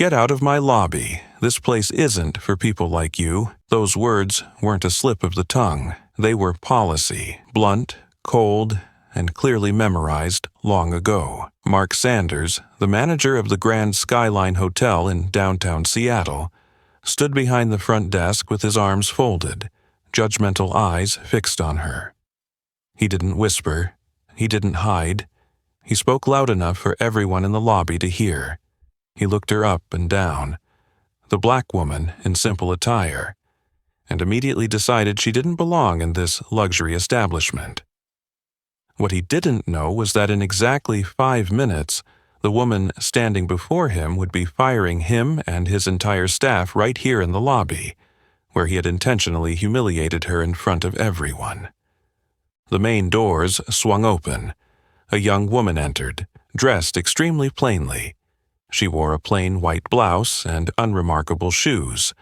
"Get out of my lobby. This place isn't for people like you." Those words weren't a slip of the tongue. They were policy, blunt, cold, and clearly memorized long ago. Mark Sanders, the manager of the Grand Skyline Hotel in downtown Seattle, stood behind the front desk with his arms folded, judgmental eyes fixed on her. He didn't whisper. He didn't hide. He spoke loud enough for everyone in the lobby to hear. He looked her up and down, the black woman in simple attire, and immediately decided she didn't belong in this luxury establishment. What he didn't know was that in exactly 5 minutes, the woman standing before him would be firing him and his entire staff right here in the lobby, where he had intentionally humiliated her in front of everyone. The main doors swung open. A young woman entered, dressed extremely plainly. She wore a plain white blouse and unremarkable shoes.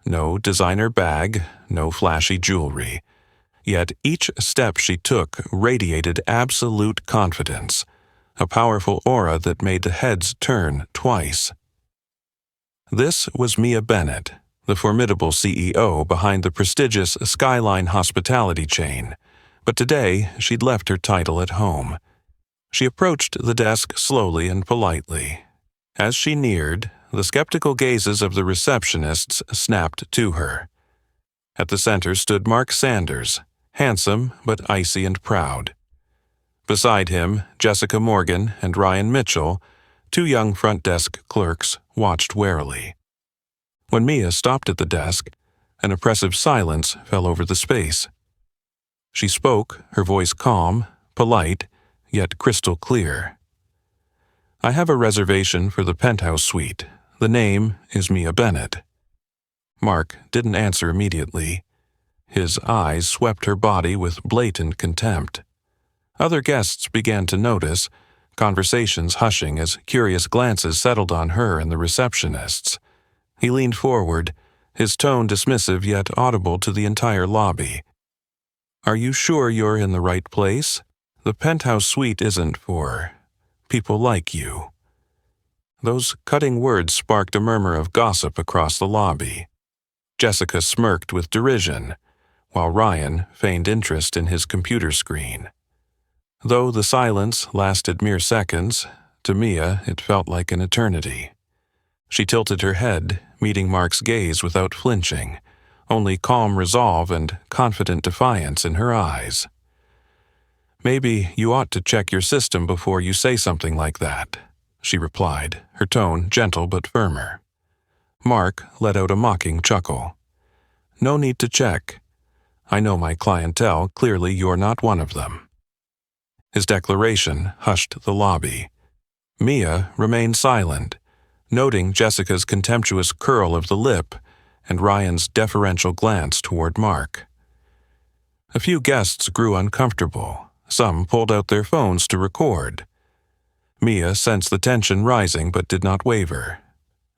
No designer bag, no flashy jewelry. Yet each step she took radiated absolute confidence, a powerful aura that made the heads turn twice. This was Mia Bennett, the formidable CEO behind the prestigious Skyline hospitality chain, but today she'd left her title at home. She approached the desk slowly and politely. As she neared, the skeptical gazes of the receptionists snapped to her. At the center stood Mark Sanders, handsome but icy and proud. Beside him, Jessica Morgan and Ryan Mitchell, 2 young front desk clerks, watched warily. When Mia stopped at the desk, an oppressive silence fell over the space. She spoke, her voice calm, polite, yet crystal clear. "I have a reservation for the penthouse suite. The name is Mia Bennett." Mark didn't answer immediately. His eyes swept her body with blatant contempt. Other guests began to notice, conversations hushing as curious glances settled on her and the receptionists. He leaned forward, his tone dismissive yet audible to the entire lobby. "Are you sure you're in the right place? The penthouse suite isn't for people like you." Those cutting words sparked a murmur of gossip across the lobby. Jessica smirked with derision, while Ryan feigned interest in his computer screen. Though the silence lasted mere seconds, to Mia it felt like an eternity. She tilted her head, meeting Mark's gaze without flinching, only calm resolve and confident defiance in her eyes. "Maybe you ought to check your system before you say something like that," she replied, her tone gentle but firmer. Mark let out a mocking chuckle. "No need to check. I know my clientele. Clearly you're not one of them." His declaration hushed the lobby. Mia remained silent, noting Jessica's contemptuous curl of the lip and Ryan's deferential glance toward Mark. A few guests grew uncomfortable. Some pulled out their phones to record. Mia sensed the tension rising but did not waver.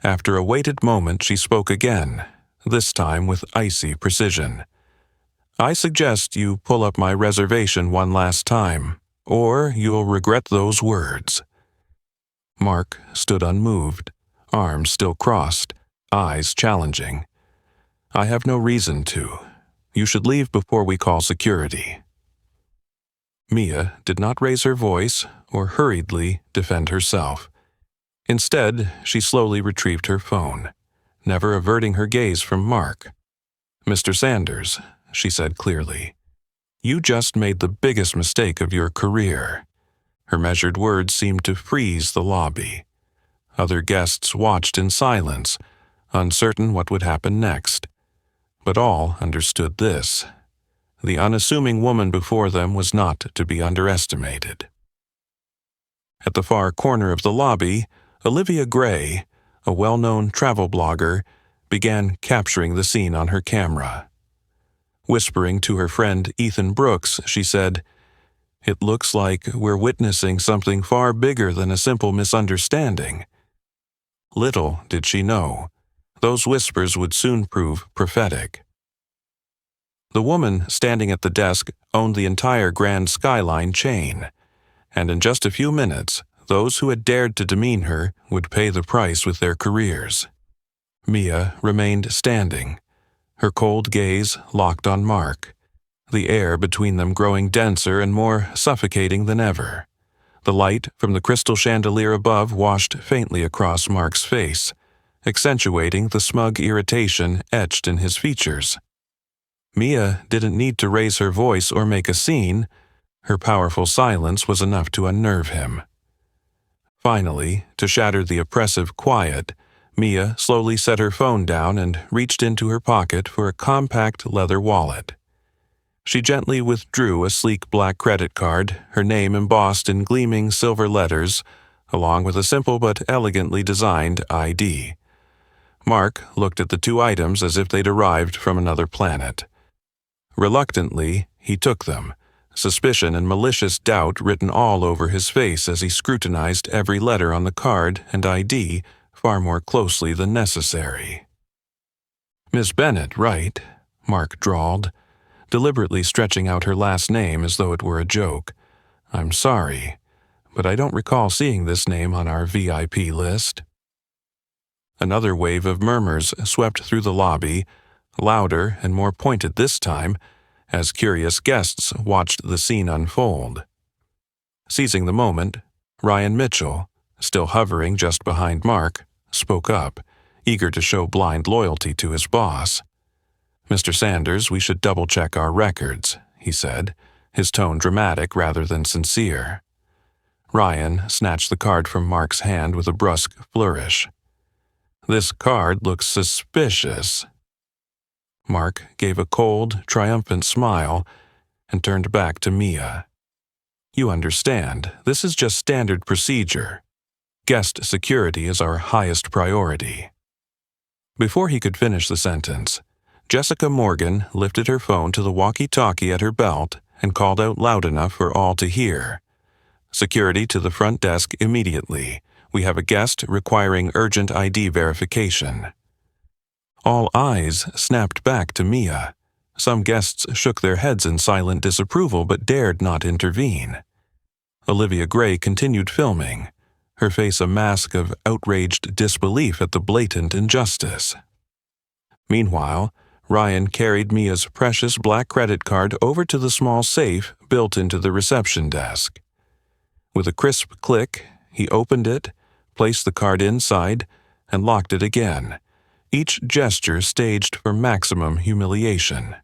After a waited moment, she spoke again, this time with icy precision. "I suggest you pull up my reservation one last time, or you'll regret those words." Mark stood unmoved, arms still crossed, eyes challenging. "I have no reason to. You should leave before we call security." Mia did not raise her voice or hurriedly defend herself. Instead, she slowly retrieved her phone, never averting her gaze from Mark. "Mr. Sanders," she said clearly, "you just made the biggest mistake of your career." Her measured words seemed to freeze the lobby. Other guests watched in silence, uncertain what would happen next. But all understood this. The unassuming woman before them was not to be underestimated. At the far corner of the lobby, Olivia Gray, a well-known travel blogger, began capturing the scene on her camera. Whispering to her friend Ethan Brooks, she said, "It looks like we're witnessing something far bigger than a simple misunderstanding." Little did she know, those whispers would soon prove prophetic. The woman standing at the desk owned the entire Grand Skyline chain, and in just a few minutes, those who had dared to demean her would pay the price with their careers. Mia remained standing, her cold gaze locked on Mark, the air between them growing denser and more suffocating than ever. The light from the crystal chandelier above washed faintly across Mark's face, accentuating the smug irritation etched in his features. Mia didn't need to raise her voice or make a scene. Her powerful silence was enough to unnerve him. Finally, to shatter the oppressive quiet, Mia slowly set her phone down and reached into her pocket for a compact leather wallet. She gently withdrew a sleek black credit card, her name embossed in gleaming silver letters, along with a simple but elegantly designed ID. Mark looked at the two items as if they'd arrived from another planet. Reluctantly, he took them, suspicion and malicious doubt written all over his face as he scrutinized every letter on the card and ID far more closely than necessary. "Miss Bennett, right?" Mark drawled, deliberately stretching out her last name as though it were a joke. "I'm sorry, but I don't recall seeing this name on our VIP list." Another wave of murmurs swept through the lobby, louder and more pointed this time, as curious guests watched the scene unfold. Seizing the moment, Ryan Mitchell, still hovering just behind Mark, spoke up, eager to show blind loyalty to his boss. "Mr. Sanders, we should double-check our records," he said, his tone dramatic rather than sincere. Ryan snatched the card from Mark's hand with a brusque flourish. "This card looks suspicious." Mark gave a cold, triumphant smile and turned back to Mia. "You understand, this is just standard procedure. Guest security is our highest priority." Before he could finish the sentence, Jessica Morgan lifted her phone to the walkie-talkie at her belt and called out loud enough for all to hear. "Security to the front desk immediately. We have a guest requiring urgent ID verification." All eyes snapped back to Mia. Some guests shook their heads in silent disapproval but dared not intervene. Olivia Gray continued filming, her face a mask of outraged disbelief at the blatant injustice. Meanwhile, Ryan carried Mia's precious black credit card over to the small safe built into the reception desk. With a crisp click, he opened it, placed the card inside, and locked it again, each gesture staged for maximum humiliation.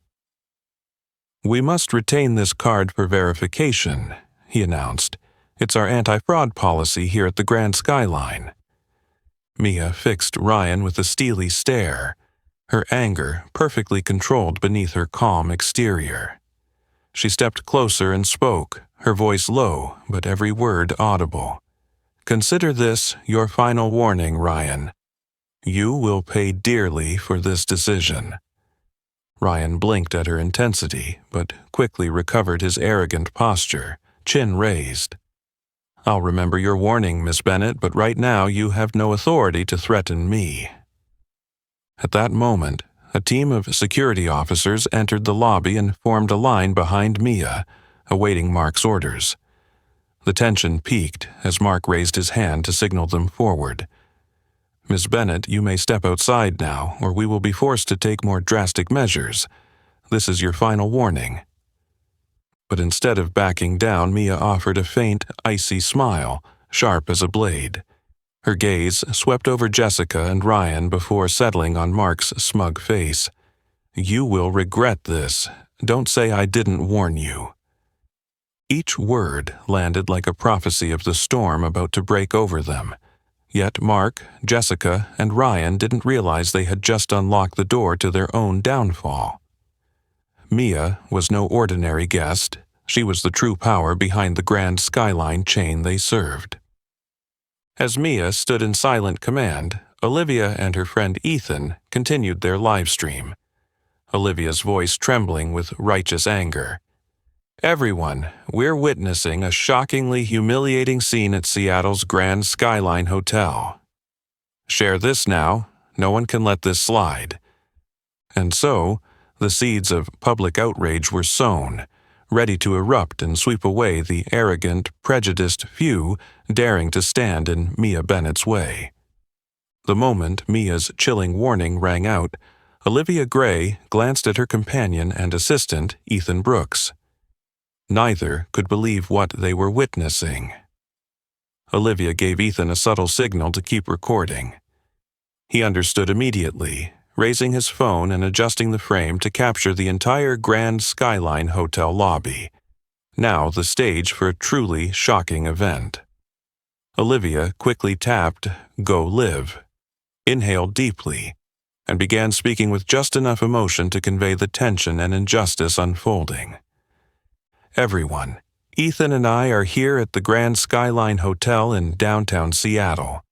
"We must retain this card for verification," he announced. "It's our anti-fraud policy here at the Grand Skyline." Mia fixed Ryan with a steely stare, her anger perfectly controlled beneath her calm exterior. She stepped closer and spoke, her voice low but every word audible. "Consider this your final warning, Ryan. You will pay dearly for this decision." Ryan blinked at her intensity, but quickly recovered his arrogant posture, chin raised. "I'll remember your warning, Miss Bennett, but right now you have no authority to threaten me." At that moment, a team of security officers entered the lobby and formed a line behind Mia, awaiting Mark's orders. The tension peaked as Mark raised his hand to signal them forward. "Miss Bennett, you may step outside now, or we will be forced to take more drastic measures. This is your final warning." But instead of backing down, Mia offered a faint, icy smile, sharp as a blade. Her gaze swept over Jessica and Ryan before settling on Mark's smug face. "You will regret this. Don't say I didn't warn you." Each word landed like a prophecy of the storm about to break over them. Yet Mark, Jessica, and Ryan didn't realize they had just unlocked the door to their own downfall. Mia was no ordinary guest. She was the true power behind the Grand Skyline chain they served. As Mia stood in silent command, Olivia and her friend Ethan continued their live stream, Olivia's voice trembling with righteous anger. "Everyone, we're witnessing a shockingly humiliating scene at Seattle's Grand Skyline Hotel. Share this now. No one can let this slide." And so, the seeds of public outrage were sown, ready to erupt and sweep away the arrogant, prejudiced few daring to stand in Mia Bennett's way. The moment Mia's chilling warning rang out, Olivia Gray glanced at her companion and assistant, Ethan Brooks. Neither could believe what they were witnessing. Olivia gave Ethan a subtle signal to keep recording. He understood immediately, raising his phone and adjusting the frame to capture the entire Grand Skyline Hotel lobby, now the stage for a truly shocking event. Olivia quickly tapped "Go Live," inhaled deeply, and began speaking with just enough emotion to convey the tension and injustice unfolding. "Everyone, Ethan and I are here at the Grand Skyline Hotel in downtown Seattle.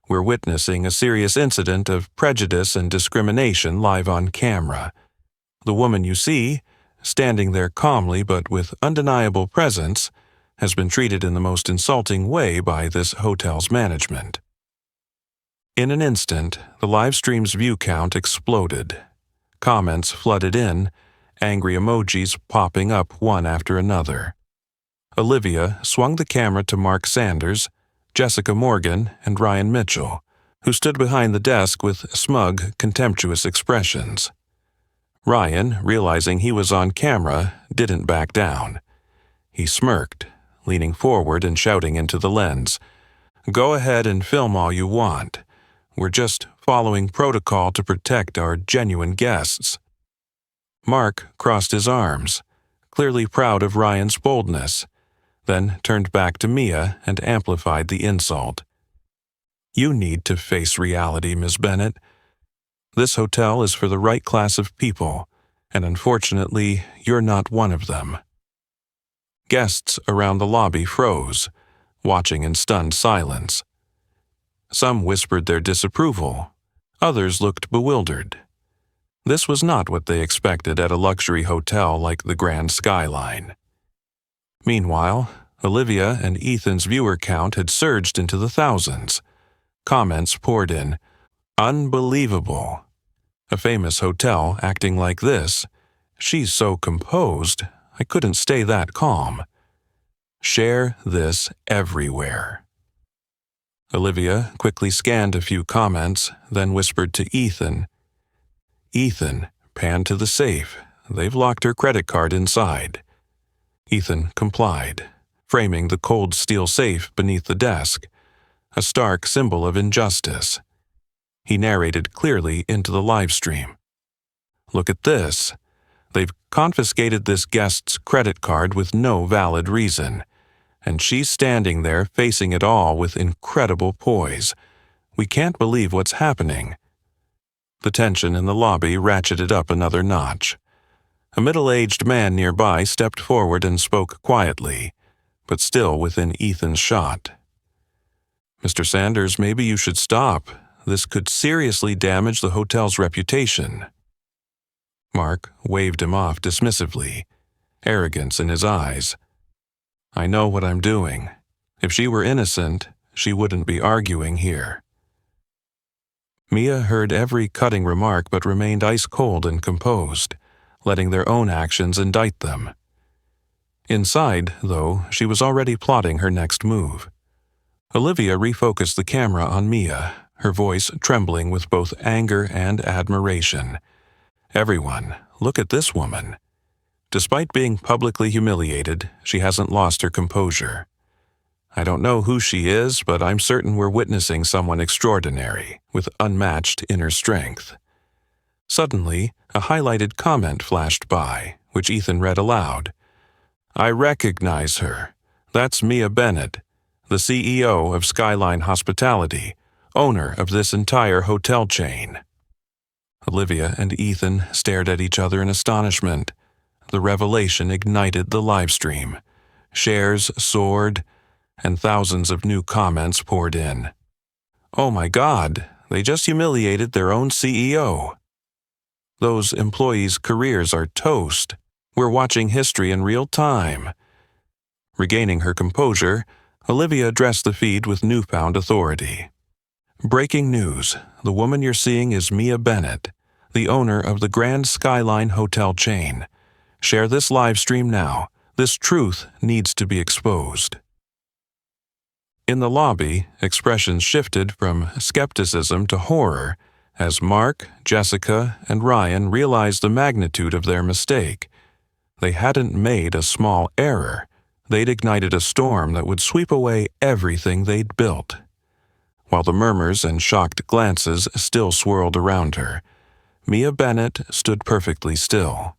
We're witnessing a serious incident of prejudice and discrimination live on camera. The woman you see, standing there calmly but with undeniable presence, has been treated in the most insulting way by this hotel's management." In an instant, the live stream's view count exploded. Comments flooded in, angry emojis popping up one after another. Olivia swung the camera to Mark Sanders, Jessica Morgan, and Ryan Mitchell, who stood behind the desk with smug, contemptuous expressions. Ryan, realizing he was on camera, didn't back down. He smirked, leaning forward and shouting into the lens, "Go ahead and film all you want. We're just following protocol to protect our genuine guests." Mark crossed his arms, clearly proud of Ryan's boldness, then turned back to Mia and amplified the insult. "You need to face reality, Ms. Bennett. This hotel is for the right class of people, and unfortunately, you're not one of them." Guests around the lobby froze, watching in stunned silence. Some whispered their disapproval. Others looked bewildered. This was not what they expected at a luxury hotel like the Grand Skyline. Meanwhile, Olivia and Ethan's viewer count had surged into the thousands. Comments poured in. "Unbelievable. A famous hotel acting like this. She's so composed, I couldn't stay that calm. Share this everywhere." Olivia quickly scanned a few comments, then whispered to Ethan. "Ethan, pan to the safe. They've locked her credit card inside." Ethan complied, framing the cold steel safe beneath the desk, a stark symbol of injustice. He narrated clearly into the live stream. "Look at this. They've confiscated this guest's credit card with no valid reason, and she's standing there facing it all with incredible poise. We can't believe what's happening." The tension in the lobby ratcheted up another notch. A middle-aged man nearby stepped forward and spoke quietly, but still within Ethan's shot. "Mr. Sanders, maybe you should stop. This could seriously damage the hotel's reputation." Mark waved him off dismissively, arrogance in his eyes. "I know what I'm doing. If she were innocent, she wouldn't be arguing here." Mia heard every cutting remark but remained ice-cold and composed, letting their own actions indict them. Inside, though, she was already plotting her next move. Olivia refocused the camera on Mia, her voice trembling with both anger and admiration. "Everyone, look at this woman. Despite being publicly humiliated, she hasn't lost her composure. I don't know who she is, but I'm certain we're witnessing someone extraordinary, with unmatched inner strength." Suddenly, a highlighted comment flashed by, which Ethan read aloud. "I recognize her. That's Mia Bennett, the CEO of Skyline Hospitality, owner of this entire hotel chain." Olivia and Ethan stared at each other in astonishment. The revelation ignited the livestream. Shares soared, and thousands of new comments poured in. "Oh my God, they just humiliated their own CEO. Those employees' careers are toast. We're watching history in real time." Regaining her composure, Olivia addressed the feed with newfound authority. "Breaking news. The woman you're seeing is Mia Bennett, the owner of the Grand Skyline Hotel chain. Share this live stream now. This truth needs to be exposed. In the lobby, expressions shifted from skepticism to horror as Mark, Jessica, and Ryan realized the magnitude of their mistake. They hadn't made a small error. They'd ignited a storm that would sweep away everything they'd built. While the murmurs and shocked glances still swirled around her, Mia Bennett stood perfectly still.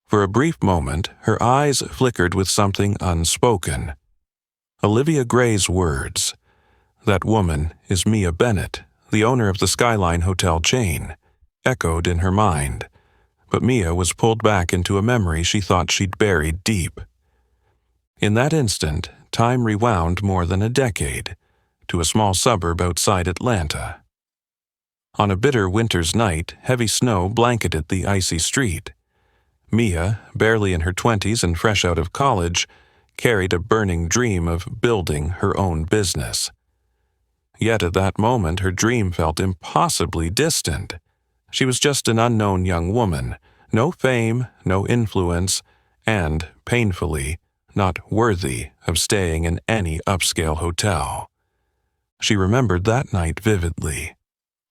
For a brief moment, her eyes flickered with something unspoken. Olivia Gray's words, "That woman is Mia Bennett, the owner of the Skyline Hotel chain," echoed in her mind, but Mia was pulled back into a memory she thought she'd buried deep. In that instant, time rewound more than a decade, to a small suburb outside Atlanta. On a bitter winter's night, heavy snow blanketed the icy street. Mia, barely in her 20s and fresh out of college, carried a burning dream of building her own business. Yet at that moment her dream felt impossibly distant. She was just an unknown young woman, no fame, no influence, and, painfully, not worthy of staying in any upscale hotel. She remembered that night vividly.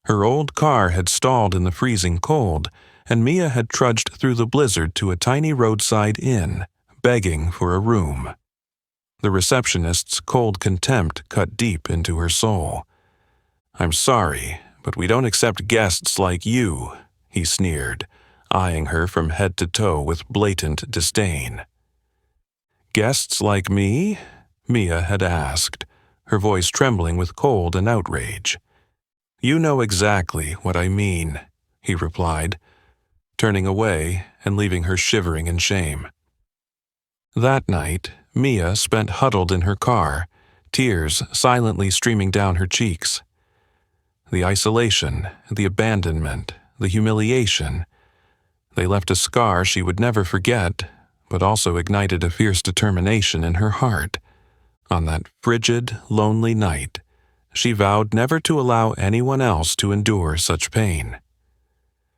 Her old car had stalled in the freezing cold, and Mia had trudged through the blizzard to a tiny roadside inn, begging for a room. The receptionist's cold contempt cut deep into her soul. "I'm sorry, but we don't accept guests like you," he sneered, eyeing her from head to toe with blatant disdain. "Guests like me?" Mia had asked, her voice trembling with cold and outrage. "You know exactly what I mean," he replied, turning away and leaving her shivering in shame. That night, Mia spent huddled in her car, tears silently streaming down her cheeks. The isolation, the abandonment, the humiliation, they left a scar she would never forget, but also ignited a fierce determination in her heart. On that frigid, lonely night, she vowed never to allow anyone else to endure such pain.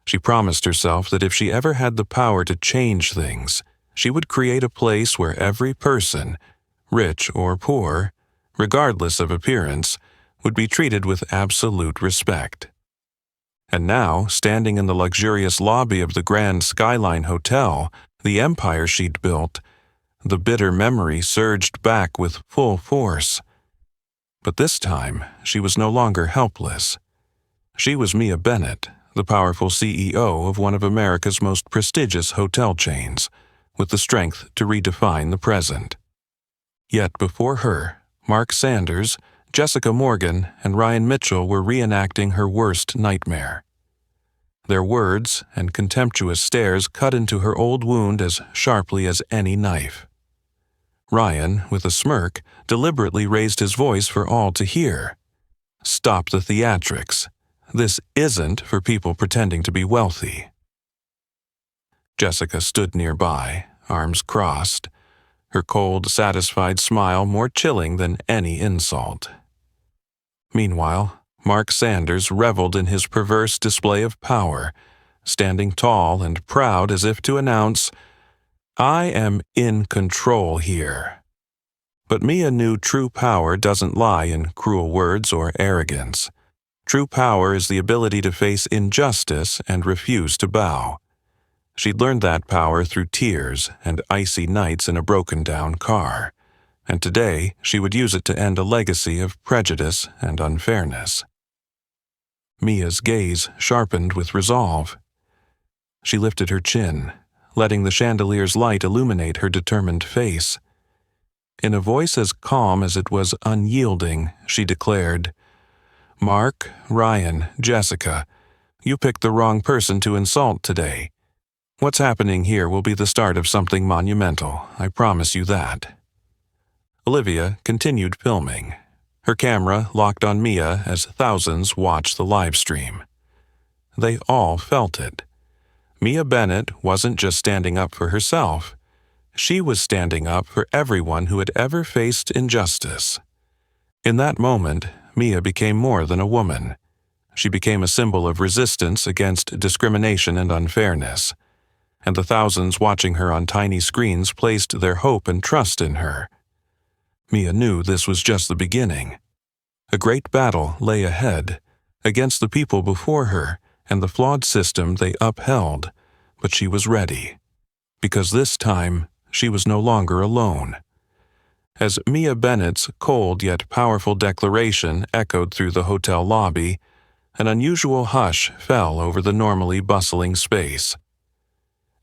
She promised herself that if she ever had the power to change things, she would create a place where every person, rich or poor, regardless of appearance, would be treated with absolute respect. And now, standing in the luxurious lobby of the Grand Skyline Hotel, the empire she'd built, the bitter memory surged back with full force. But this time, she was no longer helpless. She was Mia Bennett, the powerful CEO of one of America's most prestigious hotel chains, with the strength to redefine the present. Yet before her, Mark Sanders, Jessica Morgan, and Ryan Mitchell were reenacting her worst nightmare. Their words and contemptuous stares cut into her old wound as sharply as any knife. Ryan, with a smirk, deliberately raised his voice for all to hear. "Stop the theatrics. This isn't for people pretending to be wealthy." Jessica stood nearby, arms crossed, her cold, satisfied smile more chilling than any insult. Meanwhile, Mark Sanders reveled in his perverse display of power, standing tall and proud as if to announce, "I am in control here." But Mia knew true power doesn't lie in cruel words or arrogance. True power is the ability to face injustice and refuse to bow. She'd learned that power through tears and icy nights in a broken-down car, and today she would use it to end a legacy of prejudice and unfairness. Mia's gaze sharpened with resolve. She lifted her chin, letting the chandelier's light illuminate her determined face. In a voice as calm as it was unyielding, she declared, "Mark, Ryan, Jessica, you picked the wrong person to insult today. What's happening here will be the start of something monumental, I promise you that." Olivia continued filming, her camera locked on Mia as thousands watched the live stream. They all felt it. Mia Bennett wasn't just standing up for herself. She was standing up for everyone who had ever faced injustice. In that moment, Mia became more than a woman. She became a symbol of resistance against discrimination and unfairness. and the thousands watching her on tiny screens placed their hope and trust in her. Mia knew this was just the beginning. A great battle lay ahead, against the people before her and the flawed system they upheld, but she was ready, because this time she was no longer alone. As Mia Bennett's cold yet powerful declaration echoed through the hotel lobby, an unusual hush fell over the normally bustling space.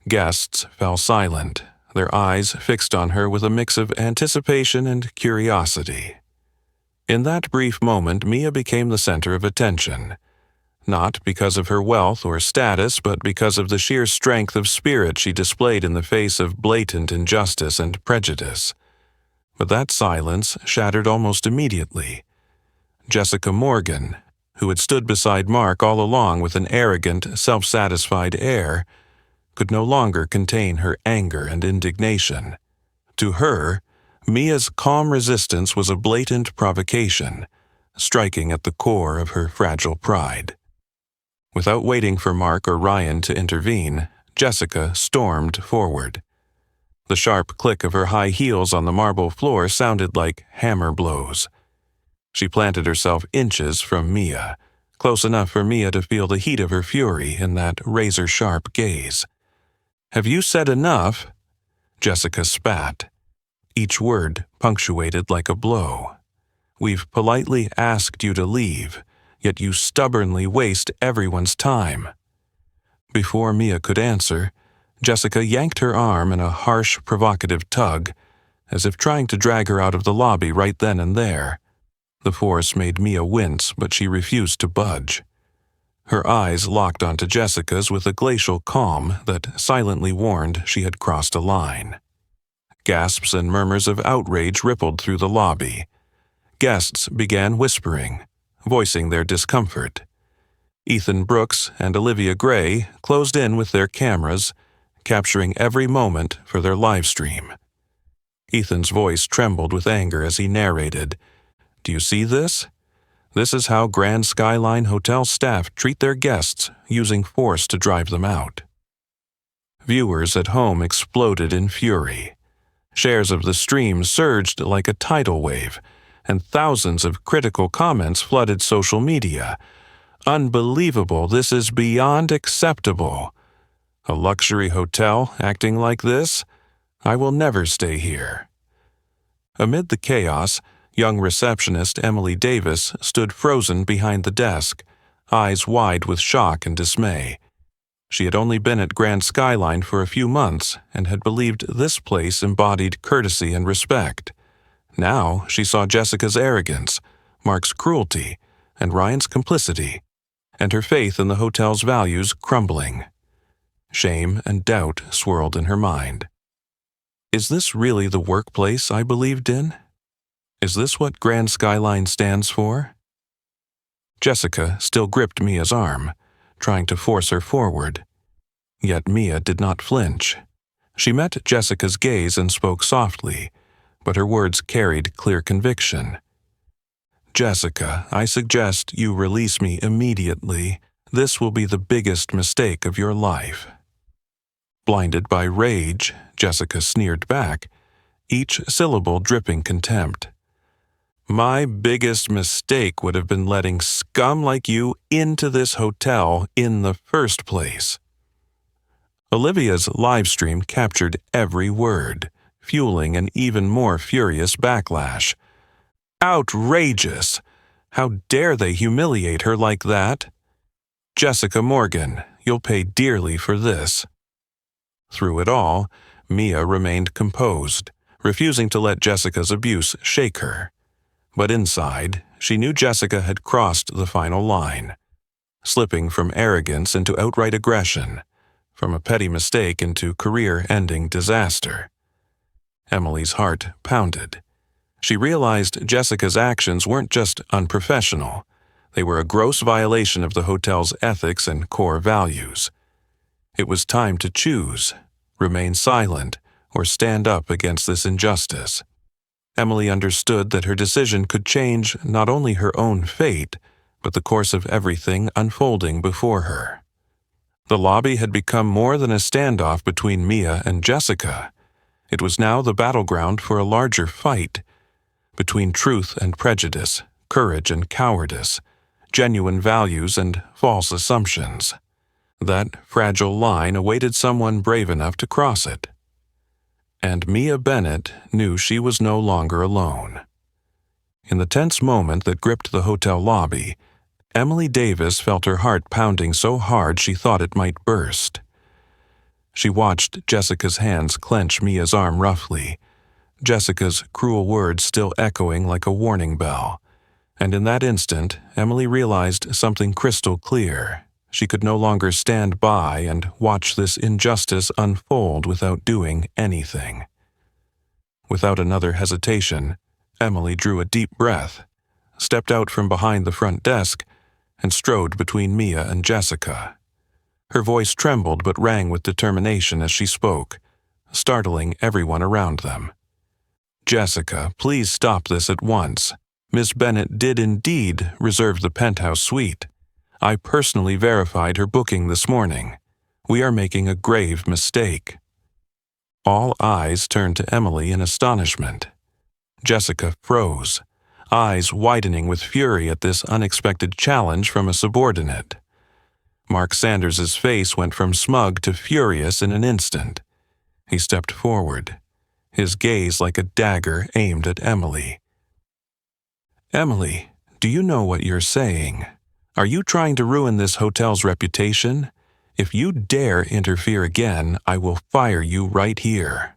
Guests fell silent, their eyes fixed on her with a mix of anticipation and curiosity. In that brief moment, Mia became the center of attention, not because of her wealth or status, but because of the sheer strength of spirit she displayed in the face of blatant injustice and prejudice. But that silence shattered almost immediately. Jessica Morgan, who had stood beside Mark all along with an arrogant, self-satisfied air, could no longer contain her anger and indignation. To her, Mia's calm resistance was a blatant provocation, striking at the core of her fragile pride. Without waiting for Mark or Ryan to intervene, Jessica stormed forward. The sharp click of her high heels on the marble floor sounded like hammer blows. She planted herself inches from Mia, close enough for Mia to feel the heat of her fury in that razor-sharp gaze. "Have you said enough?" Jessica spat, each word punctuated like a blow. "We've politely asked you to leave, yet you stubbornly waste everyone's time." Before Mia could answer, Jessica yanked her arm in a harsh, provocative tug, as if trying to drag her out of the lobby right then and there. The force made Mia wince, but she refused to budge. Her eyes locked onto Jessica's with a glacial calm that silently warned she had crossed a line. Gasps and murmurs of outrage rippled through the lobby. Guests began whispering, voicing their discomfort. Ethan Brooks and Olivia Gray closed in with their cameras, capturing every moment for their live stream. Ethan's voice trembled with anger as he narrated, "Do you see this? This is how Grand Skyline Hotel staff treat their guests, using force to drive them out." Viewers at home exploded in fury. Shares of the stream surged like a tidal wave, and thousands of critical comments flooded social media. "Unbelievable, this is beyond acceptable. A luxury hotel acting like this? I will never stay here." Amid the chaos, young receptionist Emily Davis stood frozen behind the desk, eyes wide with shock and dismay. She had only been at Grand Skyline for a few months and had believed this place embodied courtesy and respect. Now she saw Jessica's arrogance, Mark's cruelty, and Ryan's complicity, and her faith in the hotel's values crumbling. Shame and doubt swirled in her mind. Is this really the workplace I believed in? Is this what Grand Skyline stands for? Jessica still gripped Mia's arm, trying to force her forward. Yet Mia did not flinch. She met Jessica's gaze and spoke softly, but her words carried clear conviction. "Jessica, I suggest you release me immediately. This will be the biggest mistake of your life." Blinded by rage, Jessica sneered back, each syllable dripping contempt. "My biggest mistake would have been letting scum like you into this hotel in the first place." Olivia's livestream captured every word, fueling an even more furious backlash. "Outrageous! How dare they humiliate her like that? Jessica Morgan, you'll pay dearly for this." Through it all, Mia remained composed, refusing to let Jessica's abuse shake her. But inside, she knew Jessica had crossed the final line, slipping from arrogance into outright aggression, from a petty mistake into career-ending disaster. Emily's heart pounded. She realized Jessica's actions weren't just unprofessional. They were a gross violation of the hotel's ethics and core values. It was time to choose, remain silent, or stand up against this injustice. Emily understood that her decision could change not only her own fate, but the course of everything unfolding before her. The lobby had become more than a standoff between Mia and Jessica. It was now the battleground for a larger fight between truth and prejudice, courage and cowardice, genuine values and false assumptions. That fragile line awaited someone brave enough to cross it. And Mia Bennett knew she was no longer alone. In the tense moment that gripped the hotel lobby, Emily Davis felt her heart pounding so hard she thought it might burst. She watched Jessica's hands clench Mia's arm roughly, Jessica's cruel words still echoing like a warning bell. And in that instant, Emily realized something crystal clear. She could no longer stand by and watch this injustice unfold without doing anything. Without another hesitation, Emily drew a deep breath, stepped out from behind the front desk, and strode between Mia and Jessica. Her voice trembled but rang with determination as she spoke, startling everyone around them. "Jessica, please stop this at once. Miss Bennett did indeed reserve the penthouse suite. I personally verified her booking this morning. We are making a grave mistake." All eyes turned to Emily in astonishment. Jessica froze, eyes widening with fury at this unexpected challenge from a subordinate. Mark Sanders's face went from smug to furious in an instant. He stepped forward, his gaze like a dagger aimed at Emily. "Emily, do you know what you're saying? Are you trying to ruin this hotel's reputation? If you dare interfere again, I will fire you right here."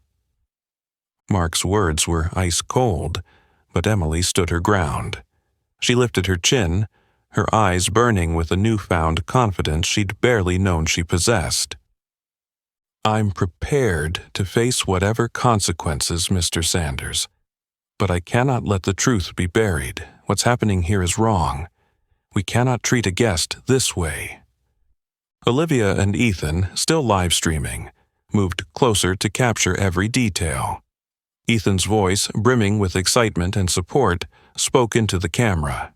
Mark's words were ice cold, but Emily stood her ground. She lifted her chin, her eyes burning with a newfound confidence she'd barely known she possessed. "I'm prepared to face whatever consequences, Mr. Sanders. But I cannot let the truth be buried. What's happening here is wrong. We cannot treat a guest this way." Olivia and Ethan, still live streaming, moved closer to capture every detail. Ethan's voice, brimming with excitement and support, spoke into the camera.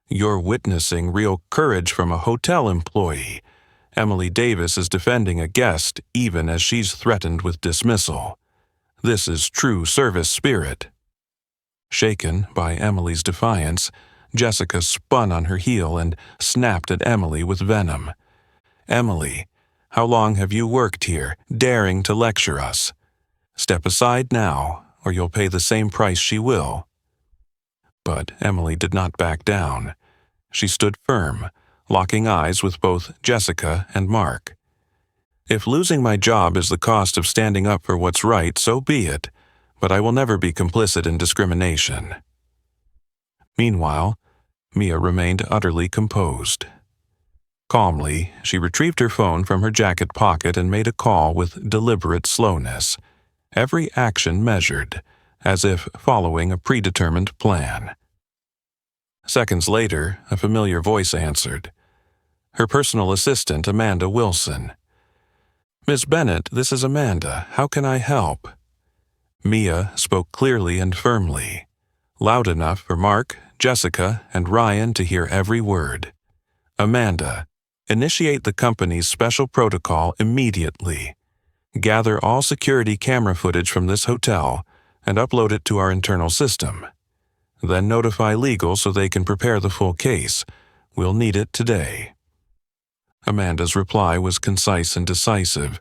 "You're witnessing real courage from a hotel employee. Emily Davis is defending a guest even as she's threatened with dismissal. This is true service spirit." Shaken by Emily's defiance, Jessica spun on her heel and snapped at Emily with venom. "Emily, how long have you worked here, daring to lecture us? Step aside now, or you'll pay the same price she will." But Emily did not back down. She stood firm, locking eyes with both Jessica and Mark. "If losing my job is the cost of standing up for what's right, so be it, but I will never be complicit in discrimination." Meanwhile, Mia remained utterly composed. Calmly, she retrieved her phone from her jacket pocket and made a call with deliberate slowness, every action measured, as if following a predetermined plan. Seconds later, a familiar voice answered. Her personal assistant, Amanda Wilson. "Miss Bennett, this is Amanda. How can I help?" Mia spoke clearly and firmly, loud enough for Mark, Jessica, and Ryan to hear every word. "Amanda, initiate the company's special protocol immediately. Gather all security camera footage from this hotel and upload it to our internal system. Then notify legal so they can prepare the full case. We'll need it today." Amanda's reply was concise and decisive.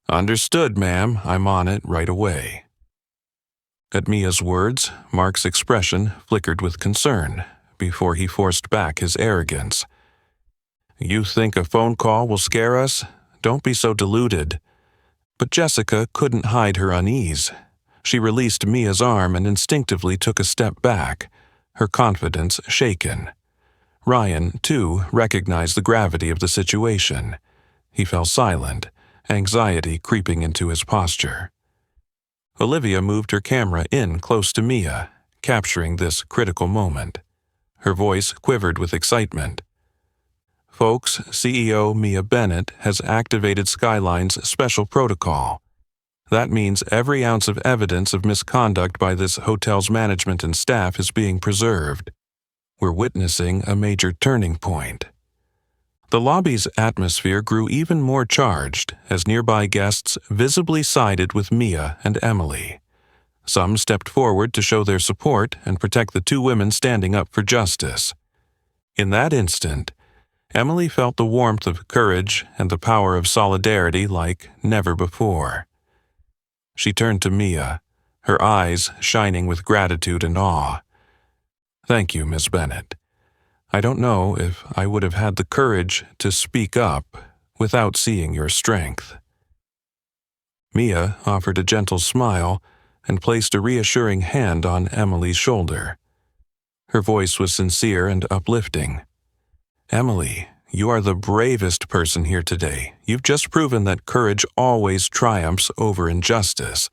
"Understood, ma'am. I'm on it right away." At Mia's words, Mark's expression flickered with concern before he forced back his arrogance. "You think a phone call will scare us? Don't be so deluded." But Jessica couldn't hide her unease. She released Mia's arm and instinctively took a step back, her confidence shaken. Ryan, too, recognized the gravity of the situation. He fell silent, anxiety creeping into his posture. Olivia moved her camera in close to Mia, capturing this critical moment. Her voice quivered with excitement. "Folks, CEO Mia Bennett has activated Skyline's special protocol. That means every ounce of evidence of misconduct by this hotel's management and staff is being preserved. We're witnessing a major turning point." The lobby's atmosphere grew even more charged as nearby guests visibly sided with Mia and Emily. Some stepped forward to show their support and protect the two women standing up for justice. In that instant, Emily felt the warmth of courage and the power of solidarity like never before. She turned to Mia, her eyes shining with gratitude and awe. "Thank you, Miss Bennett. I don't know if I would have had the courage to speak up without seeing your strength." Mia offered a gentle smile and placed a reassuring hand on Emily's shoulder. Her voice was sincere and uplifting. "Emily, you are the bravest person here today. You've just proven that courage always triumphs over injustice."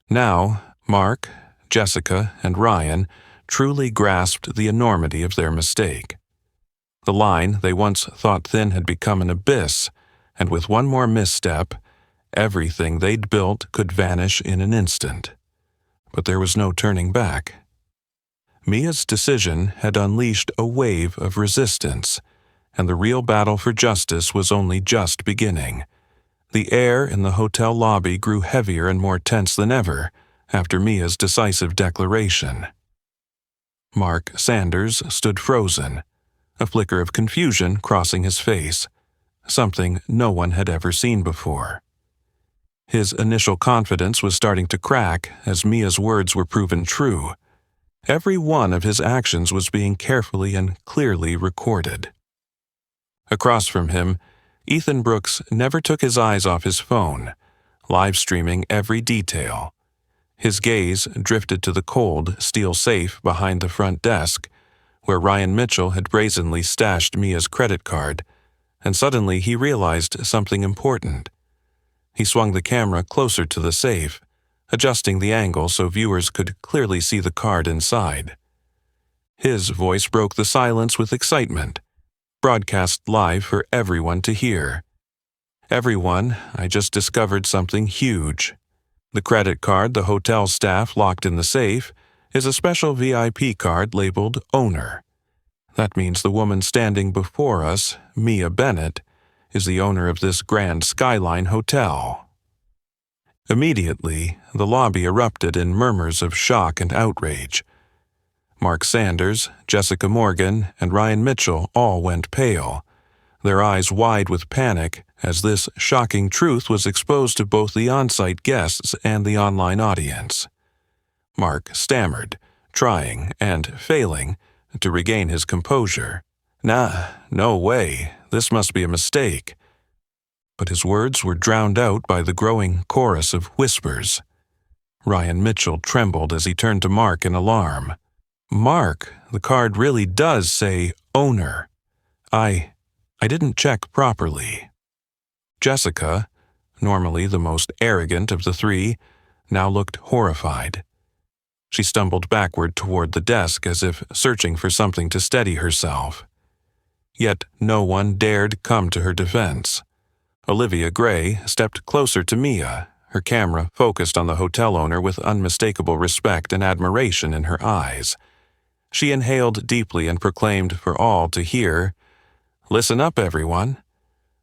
Now, Mark, Jessica, and Ryan truly grasped the enormity of their mistake. The line they once thought thin had become an abyss, and with one more misstep, everything they'd built could vanish in an instant. But there was no turning back. Mia's decision had unleashed a wave of resistance, and the real battle for justice was only just beginning. The air in the hotel lobby grew heavier and more tense than ever after Mia's decisive declaration. Mark Sanders stood frozen, a flicker of confusion crossing his face, something no one had ever seen before. His initial confidence was starting to crack as Mia's words were proven true. Every one of his actions was being carefully and clearly recorded. Across from him, Ethan Brooks never took his eyes off his phone, live streaming every detail. His gaze drifted to the cold steel safe behind the front desk, where Ryan Mitchell had brazenly stashed Mia's credit card, and suddenly he realized something important. He swung the camera closer to the safe, adjusting the angle so viewers could clearly see the card inside. His voice broke the silence with excitement, broadcast live for everyone to hear. "Everyone, I just discovered something huge. The credit card the hotel staff locked in the safe is a special VIP card labeled Owner. That means the woman standing before us, Mia Bennett, is the owner of this Grand Skyline Hotel." Immediately, the lobby erupted in murmurs of shock and outrage. Mark Sanders, Jessica Morgan, and Ryan Mitchell all went pale, their eyes wide with panic as this shocking truth was exposed to both the on-site guests and the online audience. Mark stammered, trying and failing to regain his composure. "Nah, no way, this must be a mistake." But his words were drowned out by the growing chorus of whispers. Ryan Mitchell trembled as he turned to Mark in alarm. "Mark, the card really does say Owner. I didn't check properly." Jessica, normally the most arrogant of the three, now looked horrified. She stumbled backward toward the desk as if searching for something to steady herself. Yet no one dared come to her defense. Olivia Gray stepped closer to Mia, her camera focused on the hotel owner with unmistakable respect and admiration in her eyes. She inhaled deeply and proclaimed for all to hear, "Listen up, everyone.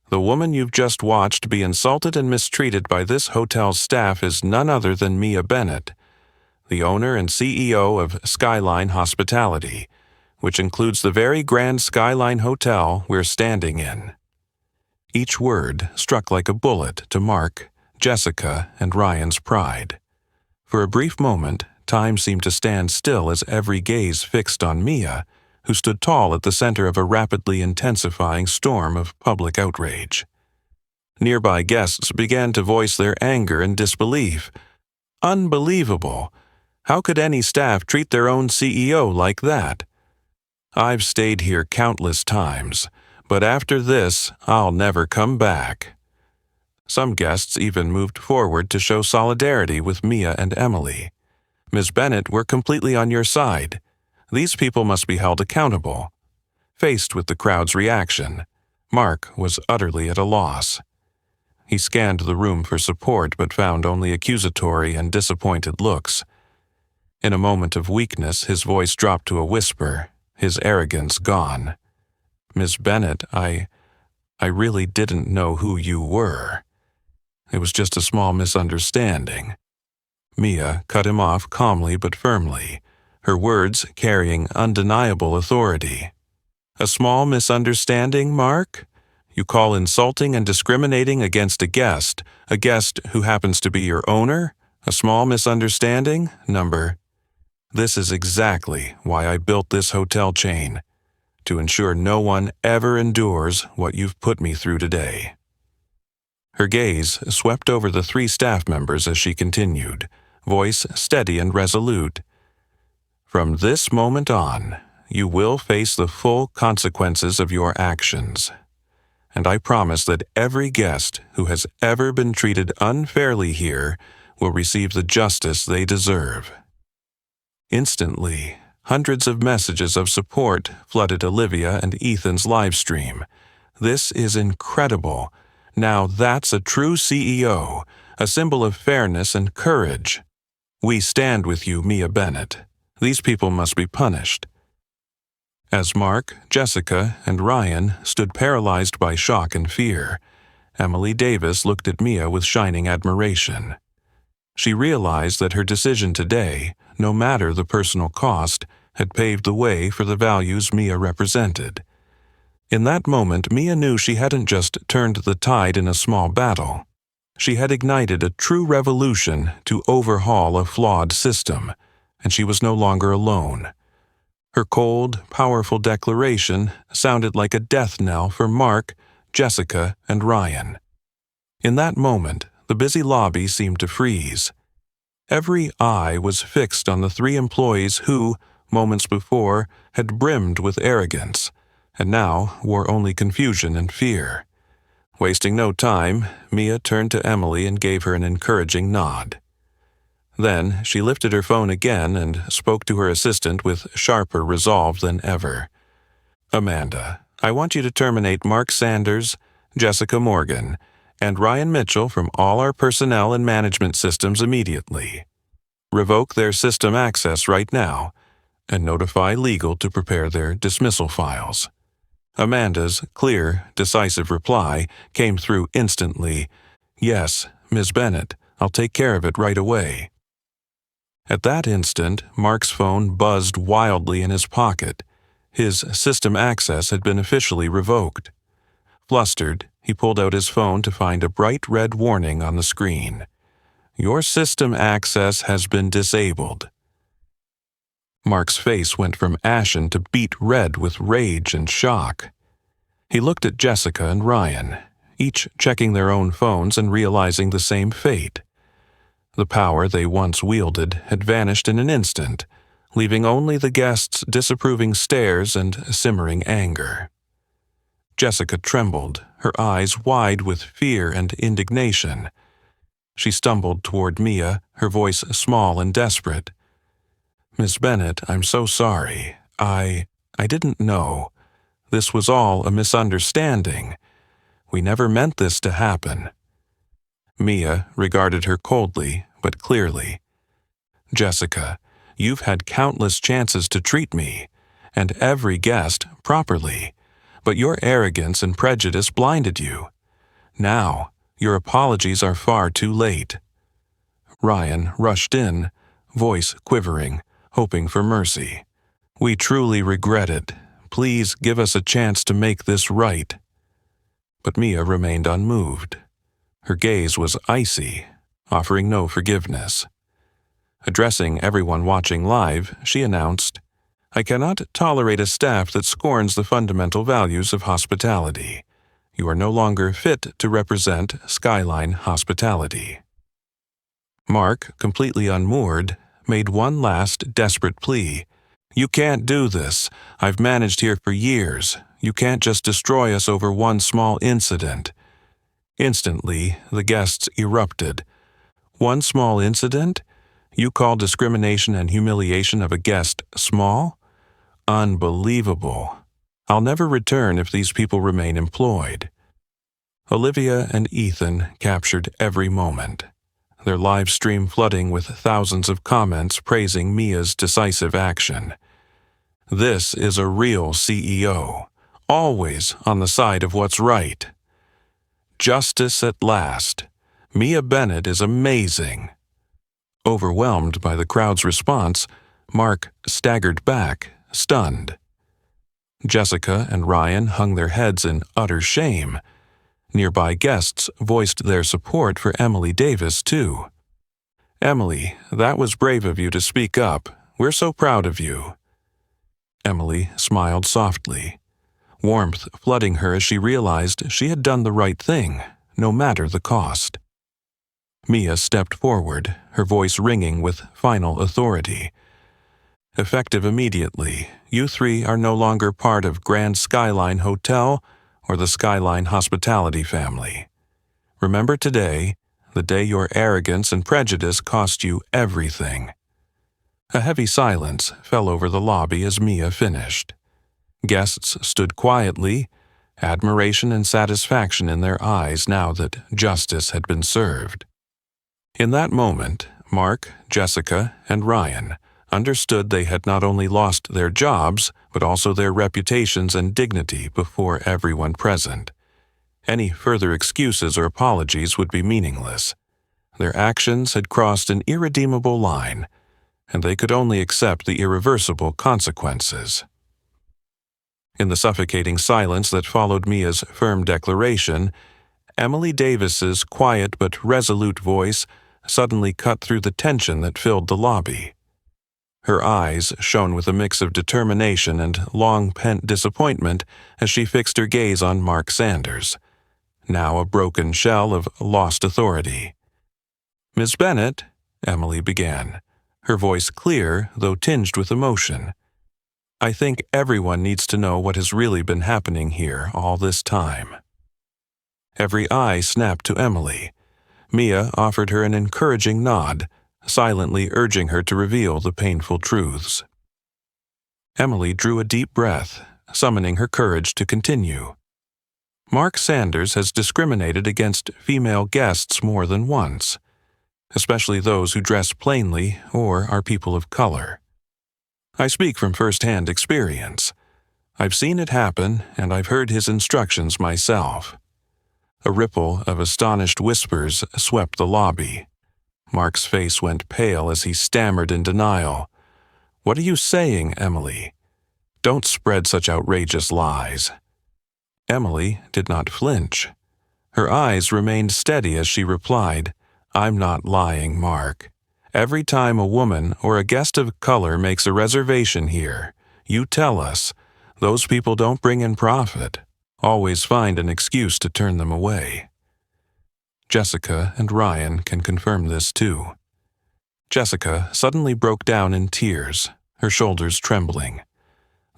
The woman you've just watched be insulted and mistreated by this hotel's staff is none other than Mia Bennett, the owner and CEO of Skyline Hospitality, which includes the very Grand Skyline Hotel we're standing in." Each word struck like a bullet to Mark, Jessica, and Ryan's pride. For a brief moment, time seemed to stand still as every gaze fixed on Mia, who stood tall at the center of a rapidly intensifying storm of public outrage. Nearby guests began to voice their anger and disbelief. "Unbelievable! How could any staff treat their own CEO like that? I've stayed here countless times, but after this, I'll never come back." Some guests even moved forward to show solidarity with Mia and Emily. "Ms. Bennett, we're completely on your side. These people must be held accountable." Faced with the crowd's reaction, Mark was utterly at a loss. He scanned the room for support but found only accusatory and disappointed looks. In a moment of weakness, his voice dropped to a whisper, his arrogance gone. "Miss Bennett, I I really didn't know who you were. It was just a small misunderstanding." Mia cut him off calmly but firmly, her words carrying undeniable authority. "A small misunderstanding, Mark? You call insulting and discriminating against a guest who happens to be your owner, a small misunderstanding, number? This is exactly why I built this hotel chain, to ensure no one ever endures what you've put me through today." Her gaze swept over the 3 staff members as she continued, voice steady and resolute. "From this moment on, you will face the full consequences of your actions. And I promise that every guest who has ever been treated unfairly here will receive the justice they deserve." Instantly, hundreds of messages of support flooded Olivia and Ethan's live stream. "This is incredible. Now that's a true CEO, a symbol of fairness and courage. We stand with you, Mia Bennett. These people must be punished." As Mark, Jessica, and Ryan stood paralyzed by shock and fear, Emily Davis looked at Mia with shining admiration. She realized that her decision today, no matter the personal cost, had paved the way for the values Mia represented. In that moment, Mia knew she hadn't just turned the tide in a small battle. She had ignited a true revolution to overhaul a flawed system, and she was no longer alone. Her cold, powerful declaration sounded like a death knell for Mark, Jessica, and Ryan. In that moment, the busy lobby seemed to freeze. Every eye was fixed on the 3 employees who, moments before, had brimmed with arrogance, and now wore only confusion and fear. Wasting no time, Mia turned to Emily and gave her an encouraging nod. Then she lifted her phone again and spoke to her assistant with sharper resolve than ever. "Amanda, I want you to terminate Mark Sanders, Jessica Morgan, and Ryan Mitchell from all our personnel and management systems immediately. Revoke their system access right now, and notify legal to prepare their dismissal files." Amanda's clear, decisive reply came through instantly. "Yes, Ms. Bennett, I'll take care of it right away." At that instant, Mark's phone buzzed wildly in his pocket. His system access had been officially revoked. Flustered, he pulled out his phone to find a bright red warning on the screen. "Your system access has been disabled." Mark's face went from ashen to beet red with rage and shock. He looked at Jessica and Ryan, each checking their own phones and realizing the same fate. The power they once wielded had vanished in an instant, leaving only the guests' disapproving stares and simmering anger. Jessica trembled, her eyes wide with fear and indignation. She stumbled toward Mia, her voice small and desperate. "Miss Bennett, I'm so sorry. I didn't know. This was all a misunderstanding. We never meant this to happen." Mia regarded her coldly, but clearly. "Jessica, you've had countless chances to treat me, and every guest, properly, but your arrogance and prejudice blinded you. Now, your apologies are far too late." Ryan rushed in, voice quivering, hoping for mercy. "We truly regret it. Please give us a chance to make this right." But Mia remained unmoved. Her gaze was icy, offering no forgiveness. Addressing everyone watching live, she announced, "I cannot tolerate a staff that scorns the fundamental values of hospitality. You are no longer fit to represent Skyline Hospitality." Mark, completely unmoored, made one last desperate plea. "You can't do this. I've managed here for years. You can't just destroy us over one small incident." Instantly, the guests erupted. "One small incident? You call discrimination and humiliation of a guest small? Unbelievable. I'll never return if these people remain employed." Olivia and Ethan captured every moment, their live stream flooding with thousands of comments praising Mia's decisive action. "This is a real CEO. always on the side of what's right. Justice at last. Mia Bennett is amazing. Overwhelmed by the crowd's response, Mark staggered back, stunned. Jessica and Ryan hung their heads in utter shame. Nearby guests voiced their support for Emily Davis, too. "Emily, that was brave of you to speak up. We're so proud of you." Emily smiled softly, warmth flooding her as she realized she had done the right thing, no matter the cost. Mia stepped forward, her voice ringing with final authority. "Effective immediately, you three are no longer part of Grand Skyline Hotel or the Skyline Hospitality family. Remember today, the day your arrogance and prejudice cost you everything." A heavy silence fell over the lobby as Mia finished. Guests stood quietly, admiration and satisfaction in their eyes now that justice had been served. In that moment, Mark, Jessica, and Ryan understood they had not only lost their jobs, but also their reputations and dignity before everyone present. Any further excuses or apologies would be meaningless. Their actions had crossed an irredeemable line, and they could only accept the irreversible consequences. In the suffocating silence that followed Mia's firm declaration, Emily Davis's quiet but resolute voice suddenly cut through the tension that filled the lobby. Her eyes shone with a mix of determination and long-pent disappointment as she fixed her gaze on Mark Sanders, now a broken shell of lost authority. "Miss Bennett," Emily began, her voice clear though tinged with emotion, "I think everyone needs to know what has really been happening here all this time." Every eye snapped to Emily. Mia offered her an encouraging nod, silently urging her to reveal the painful truths. Emily drew a deep breath, summoning her courage to continue. "Mark Sanders has discriminated against female guests more than once, especially those who dress plainly or are people of color. I speak from first-hand experience. I've seen it happen, and I've heard his instructions myself." A ripple of astonished whispers swept the lobby. Mark's face went pale as he stammered in denial. "What are you saying, Emily? Don't spread such outrageous lies." Emily did not flinch. Her eyes remained steady as she replied, "I'm not lying, Mark. Every time a woman or a guest of color makes a reservation here, you tell us, those people don't bring in profit, always find an excuse to turn them away." Jessica and Ryan can confirm this too. Jessica suddenly broke down in tears, her shoulders trembling.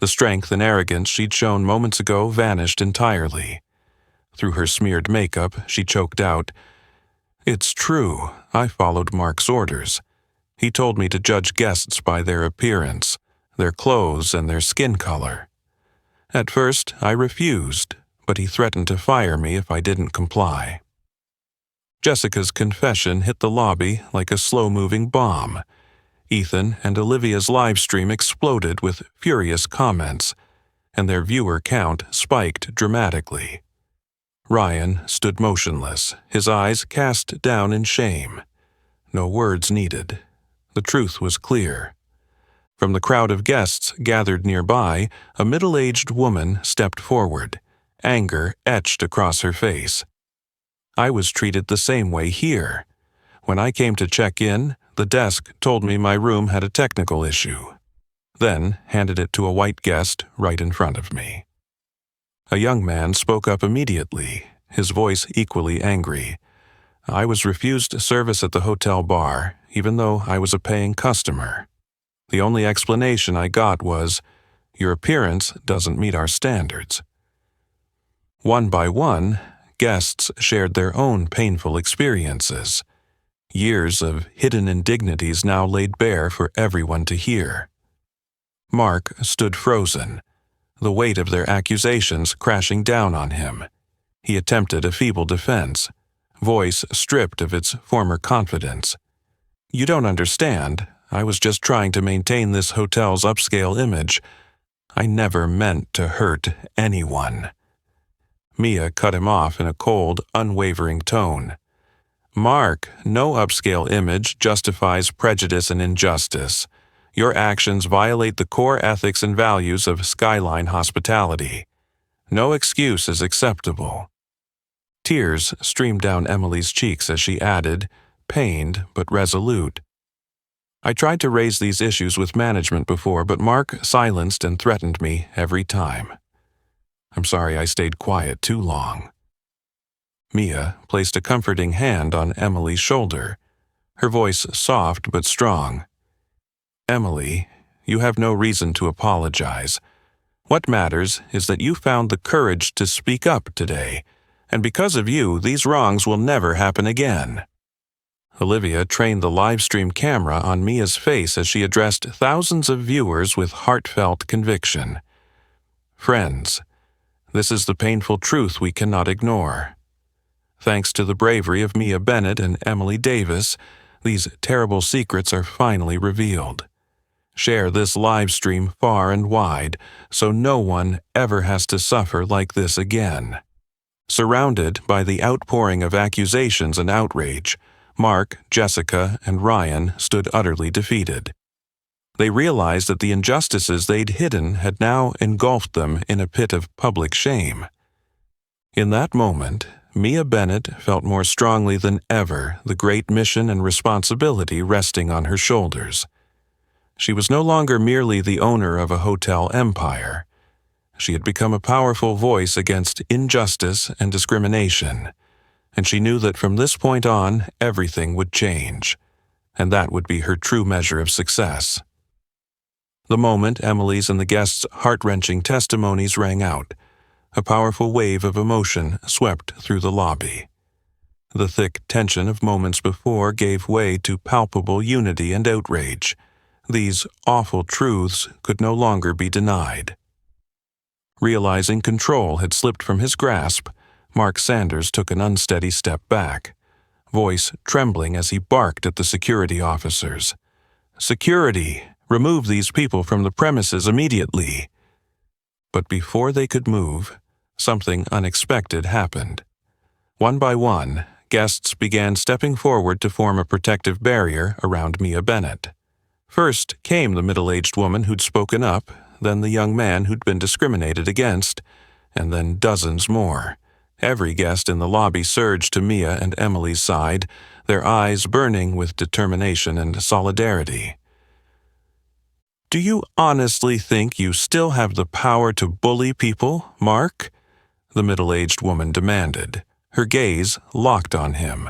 The strength and arrogance she'd shown moments ago vanished entirely. Through her smeared makeup, she choked out, "It's true, I followed Mark's orders. He told me to judge guests by their appearance, their clothes, and their skin color. At first, I refused, but he threatened to fire me if I didn't comply." Jessica's confession hit the lobby like a slow-moving bomb. Ethan and Olivia's live stream exploded with furious comments, and their viewer count spiked dramatically. Ryan stood motionless, his eyes cast down in shame. No words needed. The truth was clear. From the crowd of guests gathered nearby, a middle-aged woman stepped forward, anger etched across her face. "I was treated the same way here. When I came to check in, the desk told me my room had a technical issue, then handed it to a white guest right in front of me." A young man spoke up immediately, his voice equally angry. "I was refused service at the hotel bar, even though I was a paying customer. The only explanation I got was, 'Your appearance doesn't meet our standards.'" One by one, guests shared their own painful experiences. Years of hidden indignities now laid bare for everyone to hear. Mark stood frozen, the weight of their accusations crashing down on him. He attempted a feeble defense, voice stripped of its former confidence. "You don't understand. I was just trying to maintain this hotel's upscale image. I never meant to hurt anyone." Mia cut him off in a cold, unwavering tone. "Mark, no upscale image justifies prejudice and injustice. Your actions violate the core ethics and values of Skyline hospitality. No excuse is acceptable." Tears streamed down Emily's cheeks as she added, pained but resolute, "I tried to raise these issues with management before, but Mark silenced and threatened me every time. I'm sorry I stayed quiet too long." Mia placed a comforting hand on Emily's shoulder, her voice soft but strong. "Emily, you have no reason to apologize. What matters is that you found the courage to speak up today, and because of you, these wrongs will never happen again." Olivia trained the live-stream camera on Mia's face as she addressed thousands of viewers with heartfelt conviction. "Friends, this is the painful truth we cannot ignore. Thanks to the bravery of Mia Bennett and Emily Davis, these terrible secrets are finally revealed. Share this live stream far and wide so no one ever has to suffer like this again." Surrounded by the outpouring of accusations and outrage, Mark, Jessica, and Ryan stood utterly defeated. They realized that the injustices they'd hidden had now engulfed them in a pit of public shame. In that moment, Mia Bennett felt more strongly than ever the great mission and responsibility resting on her shoulders. She was no longer merely the owner of a hotel empire. She had become a powerful voice against injustice and discrimination, and she knew that from this point on, everything would change, and that would be her true measure of success. The moment Emily's and the guests' heart-wrenching testimonies rang out, a powerful wave of emotion swept through the lobby. The thick tension of moments before gave way to palpable unity and outrage. These awful truths could no longer be denied. Realizing control had slipped from his grasp, Mark Sanders took an unsteady step back, voice trembling as he barked at the security officers. "Security! Remove these people from the premises immediately!" But before they could move, something unexpected happened. One by one, guests began stepping forward to form a protective barrier around Mia Bennett. First came the middle-aged woman who'd spoken up, then the young man who'd been discriminated against, and then dozens more. Every guest in the lobby surged to Mia and Emily's side, their eyes burning with determination and solidarity. "Do you honestly think you still have the power to bully people, Mark?" the middle-aged woman demanded, her gaze locked on him.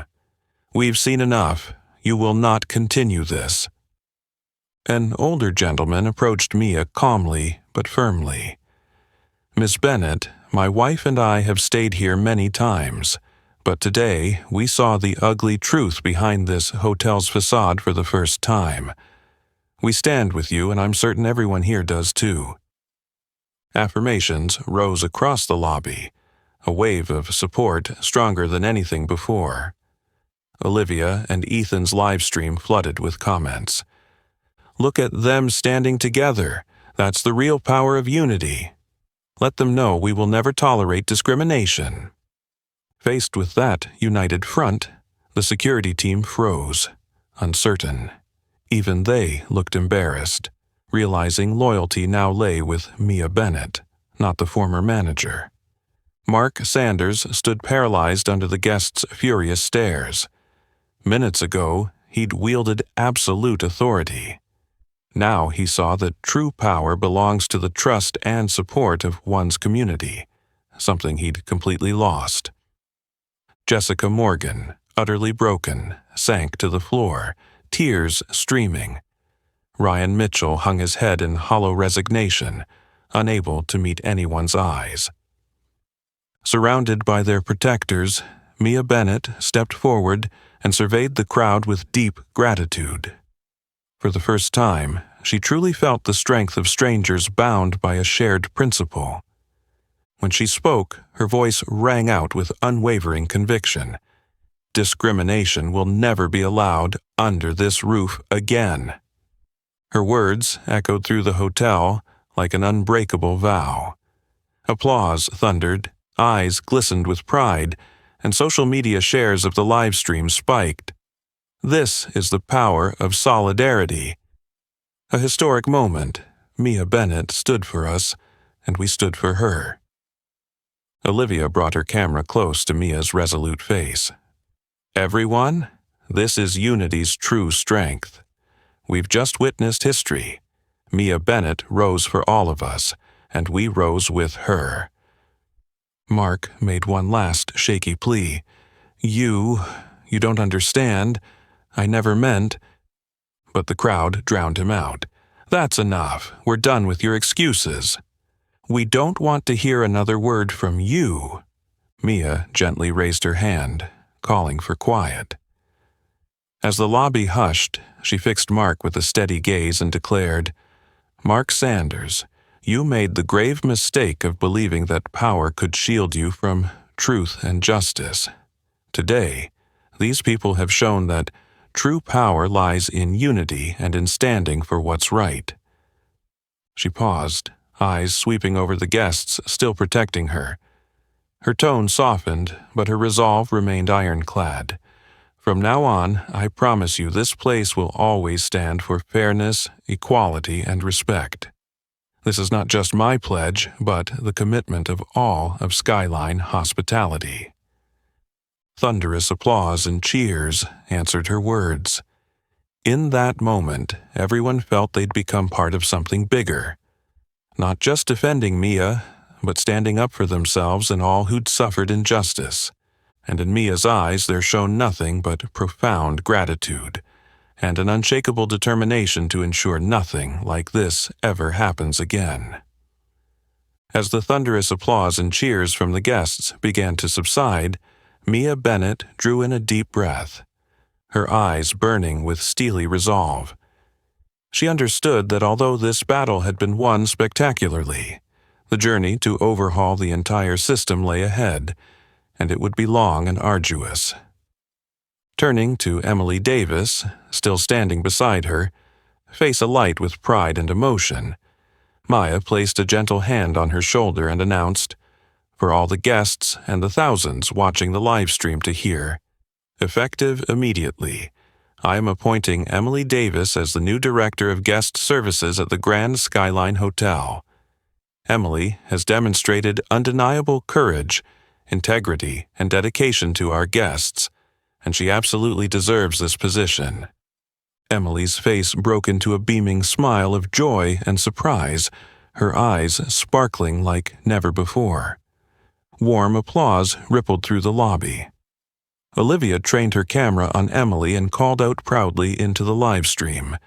"We've seen enough. You will not continue this." An older gentleman approached Mia calmly but firmly. "Miss Bennett, my wife and I have stayed here many times, but today we saw the ugly truth behind this hotel's facade for the first time. We stand with you, and I'm certain everyone here does too." Affirmations rose across the lobby, a wave of support stronger than anything before. Olivia and Ethan's live stream flooded with comments. "Look at them standing together. That's the real power of unity. Let them know we will never tolerate discrimination." Faced with that united front, the security team froze, uncertain. Even they looked embarrassed, realizing loyalty now lay with Mia Bennett, not the former manager. Mark Sanders stood paralyzed under the guests' furious stares. Minutes ago, he'd wielded absolute authority. Now he saw that true power belongs to the trust and support of one's community, something he'd completely lost. Jessica Morgan, utterly broken, sank to the floor, tears streaming. Ryan Mitchell hung his head in hollow resignation, unable to meet anyone's eyes. Surrounded by their protectors, Mia Bennett stepped forward and surveyed the crowd with deep gratitude. For the first time, she truly felt the strength of strangers bound by a shared principle. When she spoke, her voice rang out with unwavering conviction. "Discrimination will never be allowed under this roof again." Her words echoed through the hotel, like an unbreakable vow. Applause thundered, eyes glistened with pride, and social media shares of the live stream spiked. This is the power of solidarity. A historic moment. Mia Bennett stood for us, and we stood for her. Olivia brought her camera close to Mia's resolute face. Everyone, this is unity's true strength. We've just witnessed history. Mia Bennett rose for all of us, and we rose with her. Mark made one last shaky plea. You don't understand. I never meant. But the crowd drowned him out. That's enough. We're done with your excuses. We don't want to hear another word from you. Mia gently raised her hand, calling for quiet. As the lobby hushed, she fixed Mark with a steady gaze and declared, Mark Sanders, you made the grave mistake of believing that power could shield you from truth and justice. Today, these people have shown that true power lies in unity and in standing for what's right. She paused, eyes sweeping over the guests, still protecting her. Her tone softened, but her resolve remained ironclad. From now on, I promise you this place will always stand for fairness, equality, and respect. This is not just my pledge, but the commitment of all of Skyline hospitality. Thunderous applause and cheers answered her words. In that moment, everyone felt they'd become part of something bigger. Not just defending Mia, but standing up for themselves and all who'd suffered injustice. And in Mia's eyes there shone nothing but profound gratitude, and an unshakable determination to ensure nothing like this ever happens again. As the thunderous applause and cheers from the guests began to subside, Mia Bennett drew in a deep breath, her eyes burning with steely resolve. She understood that although this battle had been won spectacularly, the journey to overhaul the entire system lay ahead, and it would be long and arduous. Turning to Emily Davis, still standing beside her, face alight with pride and emotion, Maya placed a gentle hand on her shoulder and announced, for all the guests and the thousands watching the live stream to hear, effective immediately, I am appointing Emily Davis as the new Director of Guest Services at the Grand Skyline Hotel. Emily has demonstrated undeniable courage, integrity, and dedication to our guests, and she absolutely deserves this position. Emily's face broke into a beaming smile of joy and surprise, her eyes sparkling like never before. Warm applause rippled through the lobby. Olivia trained her camera on Emily and called out proudly into the live stream,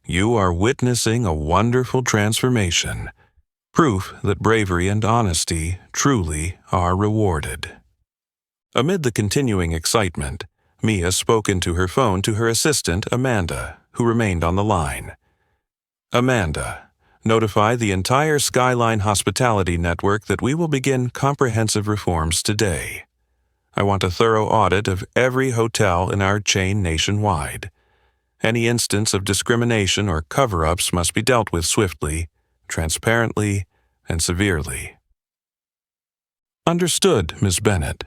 "You are witnessing a wonderful transformation. Proof that bravery and honesty truly are rewarded." Amid the continuing excitement, Mia spoke into her phone to her assistant, Amanda, who remained on the line. "Amanda, notify the entire Skyline Hospitality Network that we will begin comprehensive reforms today. I want a thorough audit of every hotel in our chain nationwide. Any instance of discrimination or cover-ups must be dealt with swiftly, transparently, and severely." "Understood, Ms. Bennett."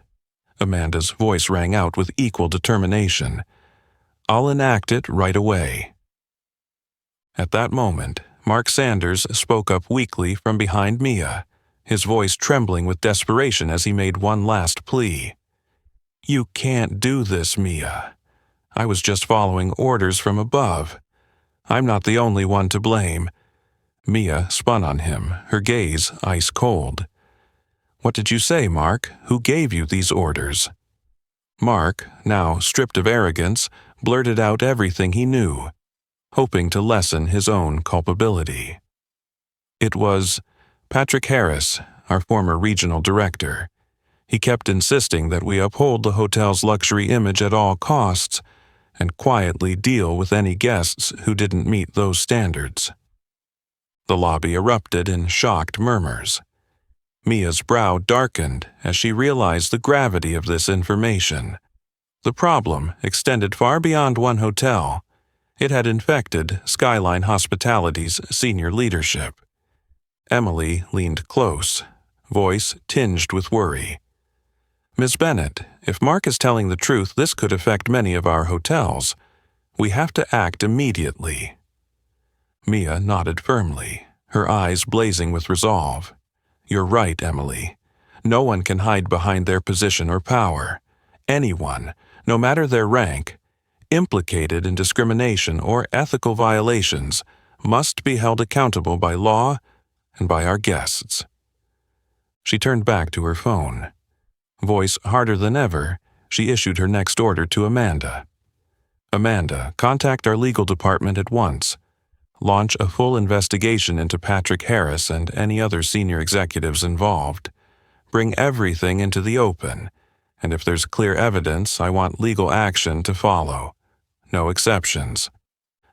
Amanda's voice rang out with equal determination. "I'll enact it right away." At that moment, Mark Sanders spoke up weakly from behind Mia, his voice trembling with desperation as he made one last plea. "You can't do this, Mia. I was just following orders from above. I'm not the only one to blame." Mia spun on him, her gaze ice cold. "What did you say, Mark? Who gave you these orders?" Mark, now stripped of arrogance, blurted out everything he knew, hoping to lessen his own culpability. "It was Patrick Harris, our former regional director. He kept insisting that we uphold the hotel's luxury image at all costs and quietly deal with any guests who didn't meet those standards." The lobby erupted in shocked murmurs. Mia's brow darkened as she realized the gravity of this information. The problem extended far beyond one hotel. It had infected Skyline Hospitality's senior leadership. Emily leaned close, voice tinged with worry. "Miss Bennett, if Mark is telling the truth, this could affect many of our hotels. We have to act immediately." Mia nodded firmly, her eyes blazing with resolve. "You're right, Emily. No one can hide behind their position or power. Anyone, no matter their rank, implicated in discrimination or ethical violations must be held accountable by law and by our guests." She turned back to her phone. Voice harder than ever, she issued her next order to Amanda. "Amanda, contact our legal department at once. Launch a full investigation into Patrick Harris and any other senior executives involved. Bring everything into the open, and if there's clear evidence, I want legal action to follow. No exceptions."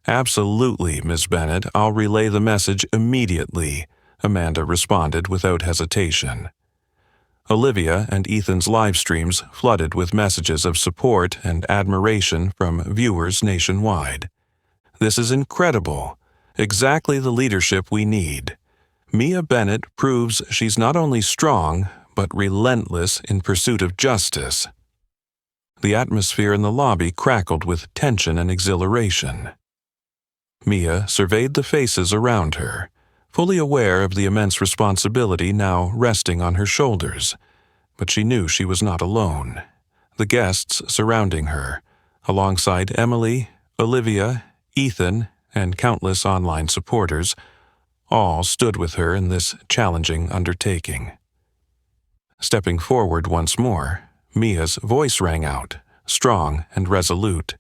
"Absolutely, Ms. Bennett. I'll relay the message immediately," Amanda responded without hesitation. Olivia and Ethan's live streams flooded with messages of support and admiration from viewers nationwide. "This is incredible. Exactly the leadership we need. Mia Bennett proves she's not only strong, but relentless in pursuit of justice." The atmosphere in the lobby crackled with tension and exhilaration. Mia surveyed the faces around her, fully aware of the immense responsibility now resting on her shoulders. But she knew she was not alone. The guests surrounding her, alongside Emily, Olivia, Ethan, and countless online supporters, all stood with her in this challenging undertaking. Stepping forward once more, Mia's voice rang out, strong and resolute.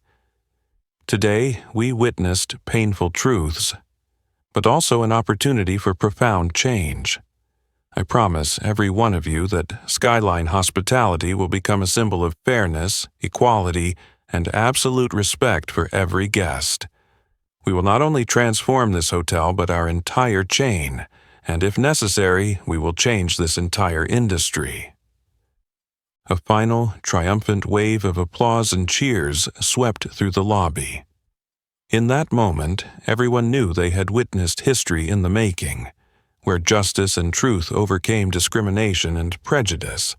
"Today, we witnessed painful truths, but also an opportunity for profound change. I promise every one of you that Skyline Hospitality will become a symbol of fairness, equality, and absolute respect for every guest. We will not only transform this hotel but our entire chain, and if necessary, we will change this entire industry." A final, triumphant wave of applause and cheers swept through the lobby. In that moment, everyone knew they had witnessed history in the making, where justice and truth overcame discrimination and prejudice,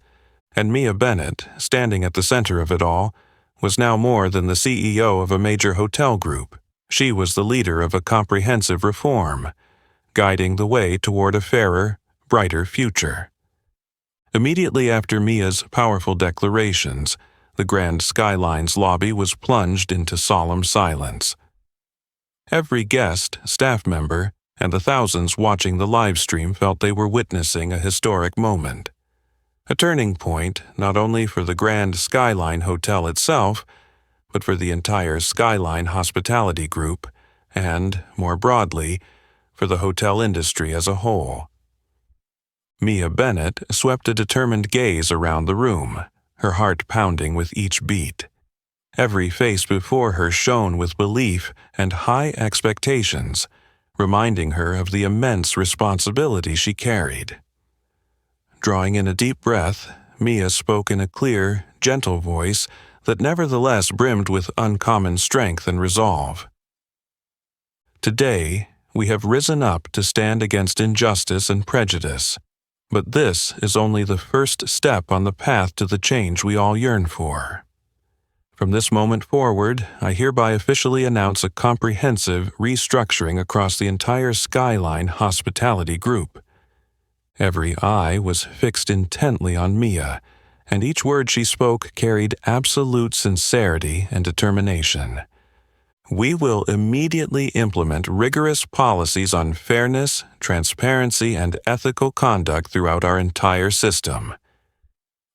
and Mia Bennett, standing at the center of it all, was now more than the CEO of a major hotel group. She was the leader of a comprehensive reform, guiding the way toward a fairer, brighter future. Immediately after Mia's powerful declarations, the Grand Skyline's lobby was plunged into solemn silence. Every guest, staff member, and the thousands watching the live stream felt they were witnessing a historic moment. A turning point not only for the Grand Skyline Hotel itself, but for the entire Skyline Hospitality Group and, more broadly, for the hotel industry as a whole. Mia Bennett swept a determined gaze around the room, her heart pounding with each beat. Every face before her shone with belief and high expectations, reminding her of the immense responsibility she carried. Drawing in a deep breath, Mia spoke in a clear, gentle voice that nevertheless brimmed with uncommon strength and resolve. "Today, we have risen up to stand against injustice and prejudice, but this is only the first step on the path to the change we all yearn for. From this moment forward, I hereby officially announce a comprehensive restructuring across the entire Skyline Hospitality Group." Every eye was fixed intently on Mia, and each word she spoke carried absolute sincerity and determination. "We will immediately implement rigorous policies on fairness, transparency, and ethical conduct throughout our entire system.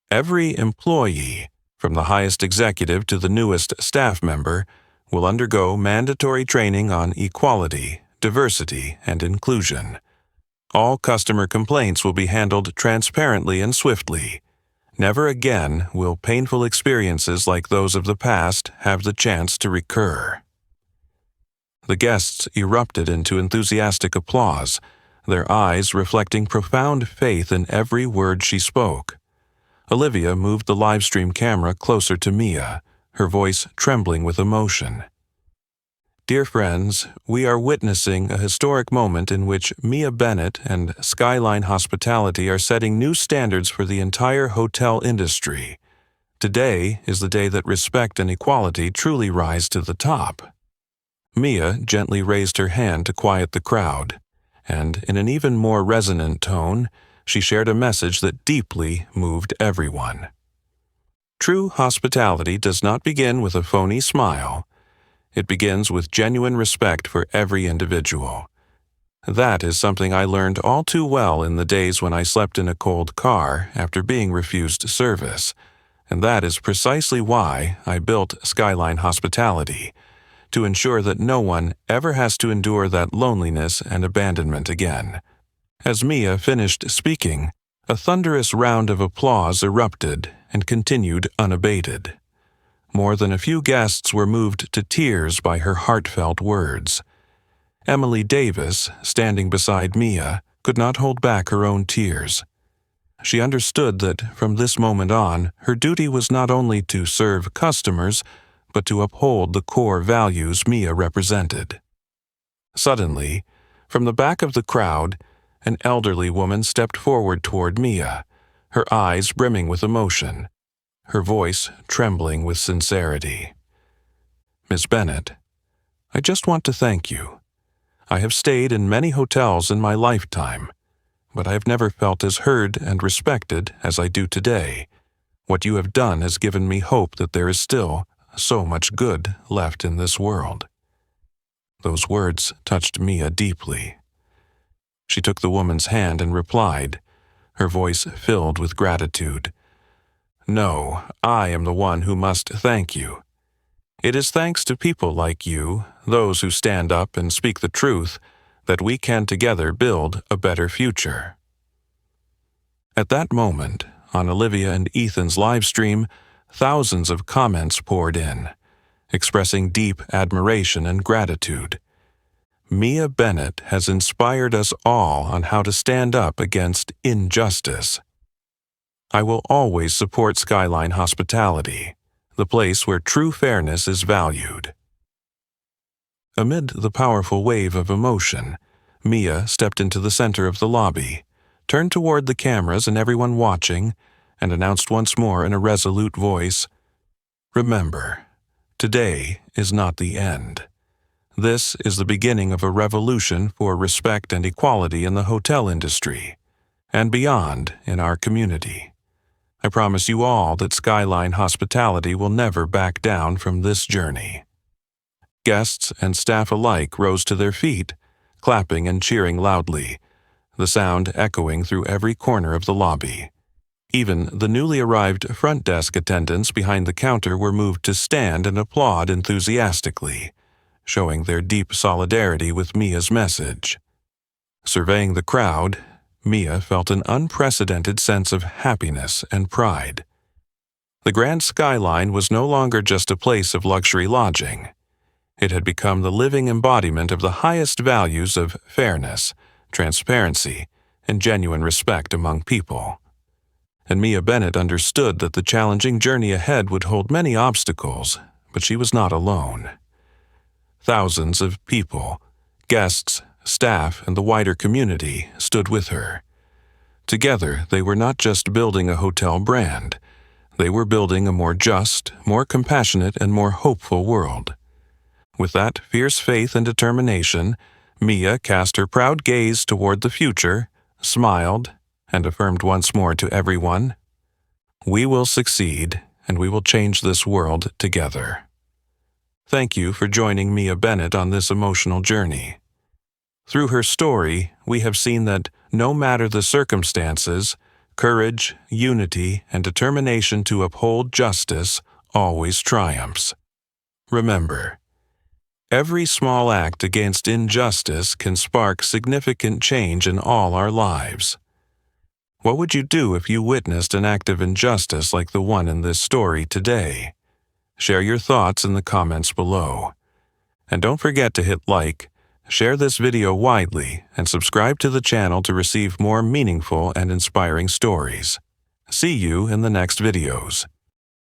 Every employee, from the highest executive to the newest staff member, will undergo mandatory training on equality, diversity, and inclusion. All customer complaints will be handled transparently and swiftly. Never again will painful experiences like those of the past have the chance to recur." The guests erupted into enthusiastic applause, their eyes reflecting profound faith in every word she spoke. Olivia moved the livestream camera closer to Mia, her voice trembling with emotion. Dear friends, we are witnessing a historic moment in which Mia Bennett and Skyline Hospitality are setting new standards for the entire hotel industry. Today is the day that respect and equality truly rise to the top. Mia gently raised her hand to quiet the crowd, and in an even more resonant tone, she shared a message that deeply moved everyone. True hospitality does not begin with a phony smile. It begins with genuine respect for every individual. That is something I learned all too well in the days when I slept in a cold car after being refused service, and that is precisely why I built Skyline Hospitality, to ensure that no one ever has to endure that loneliness and abandonment again. As Mia finished speaking, a thunderous round of applause erupted and continued unabated. More than a few guests were moved to tears by her heartfelt words. Emily Davis, standing beside Mia, could not hold back her own tears. She understood that from this moment on, her duty was not only to serve customers, but to uphold the core values Mia represented. Suddenly, from the back of the crowd, an elderly woman stepped forward toward Mia, her eyes brimming with emotion, her voice trembling with sincerity. "Miss Bennett, I just want to thank you. I have stayed in many hotels in my lifetime, but I have never felt as heard and respected as I do today. What you have done has given me hope that there is still so much good left in this world." Those words touched Mia deeply. She took the woman's hand and replied, her voice filled with gratitude. "No, I am the one who must thank you. It is thanks to people like you, those who stand up and speak the truth, that we can together build a better future." At that moment, on Olivia and Ethan's live stream, thousands of comments poured in, expressing deep admiration and gratitude. Mia Bennett has inspired us all on how to stand up against injustice. I will always support Skyline Hospitality, the place where true fairness is valued. Amid the powerful wave of emotion, Mia stepped into the center of the lobby, turned toward the cameras and everyone watching, and announced once more in a resolute voice, "Remember, today is not the end. This is the beginning of a revolution for respect and equality in the hotel industry, and beyond in our community. I promise you all that Skyline Hospitality will never back down from this journey." Guests and staff alike rose to their feet, clapping and cheering loudly, the sound echoing through every corner of the lobby. Even the newly arrived front desk attendants behind the counter were moved to stand and applaud enthusiastically, showing their deep solidarity with Mia's message. Surveying the crowd, Mia felt an unprecedented sense of happiness and pride. The Grand Skyline was no longer just a place of luxury lodging. It had become the living embodiment of the highest values of fairness, transparency, and genuine respect among people. And Mia Bennett understood that the challenging journey ahead would hold many obstacles, but she was not alone. Thousands of people, guests, staff, and the wider community stood with her. Together, they were not just building a hotel brand. They were building a more just, more compassionate, and more hopeful world. With that fierce faith and determination, Mia cast her proud gaze toward the future, smiled, and affirmed once more to everyone, "We will succeed, and we will change this world together." Thank you for joining Mia Bennett on this emotional journey. Through her story, we have seen that no matter the circumstances, courage, unity, and determination to uphold justice always triumphs. Remember, every small act against injustice can spark significant change in all our lives. What would you do if you witnessed an act of injustice like the one in this story today? Share your thoughts in the comments below. And don't forget to hit like, share this video widely, and subscribe to the channel to receive more meaningful and inspiring stories. See you in the next videos.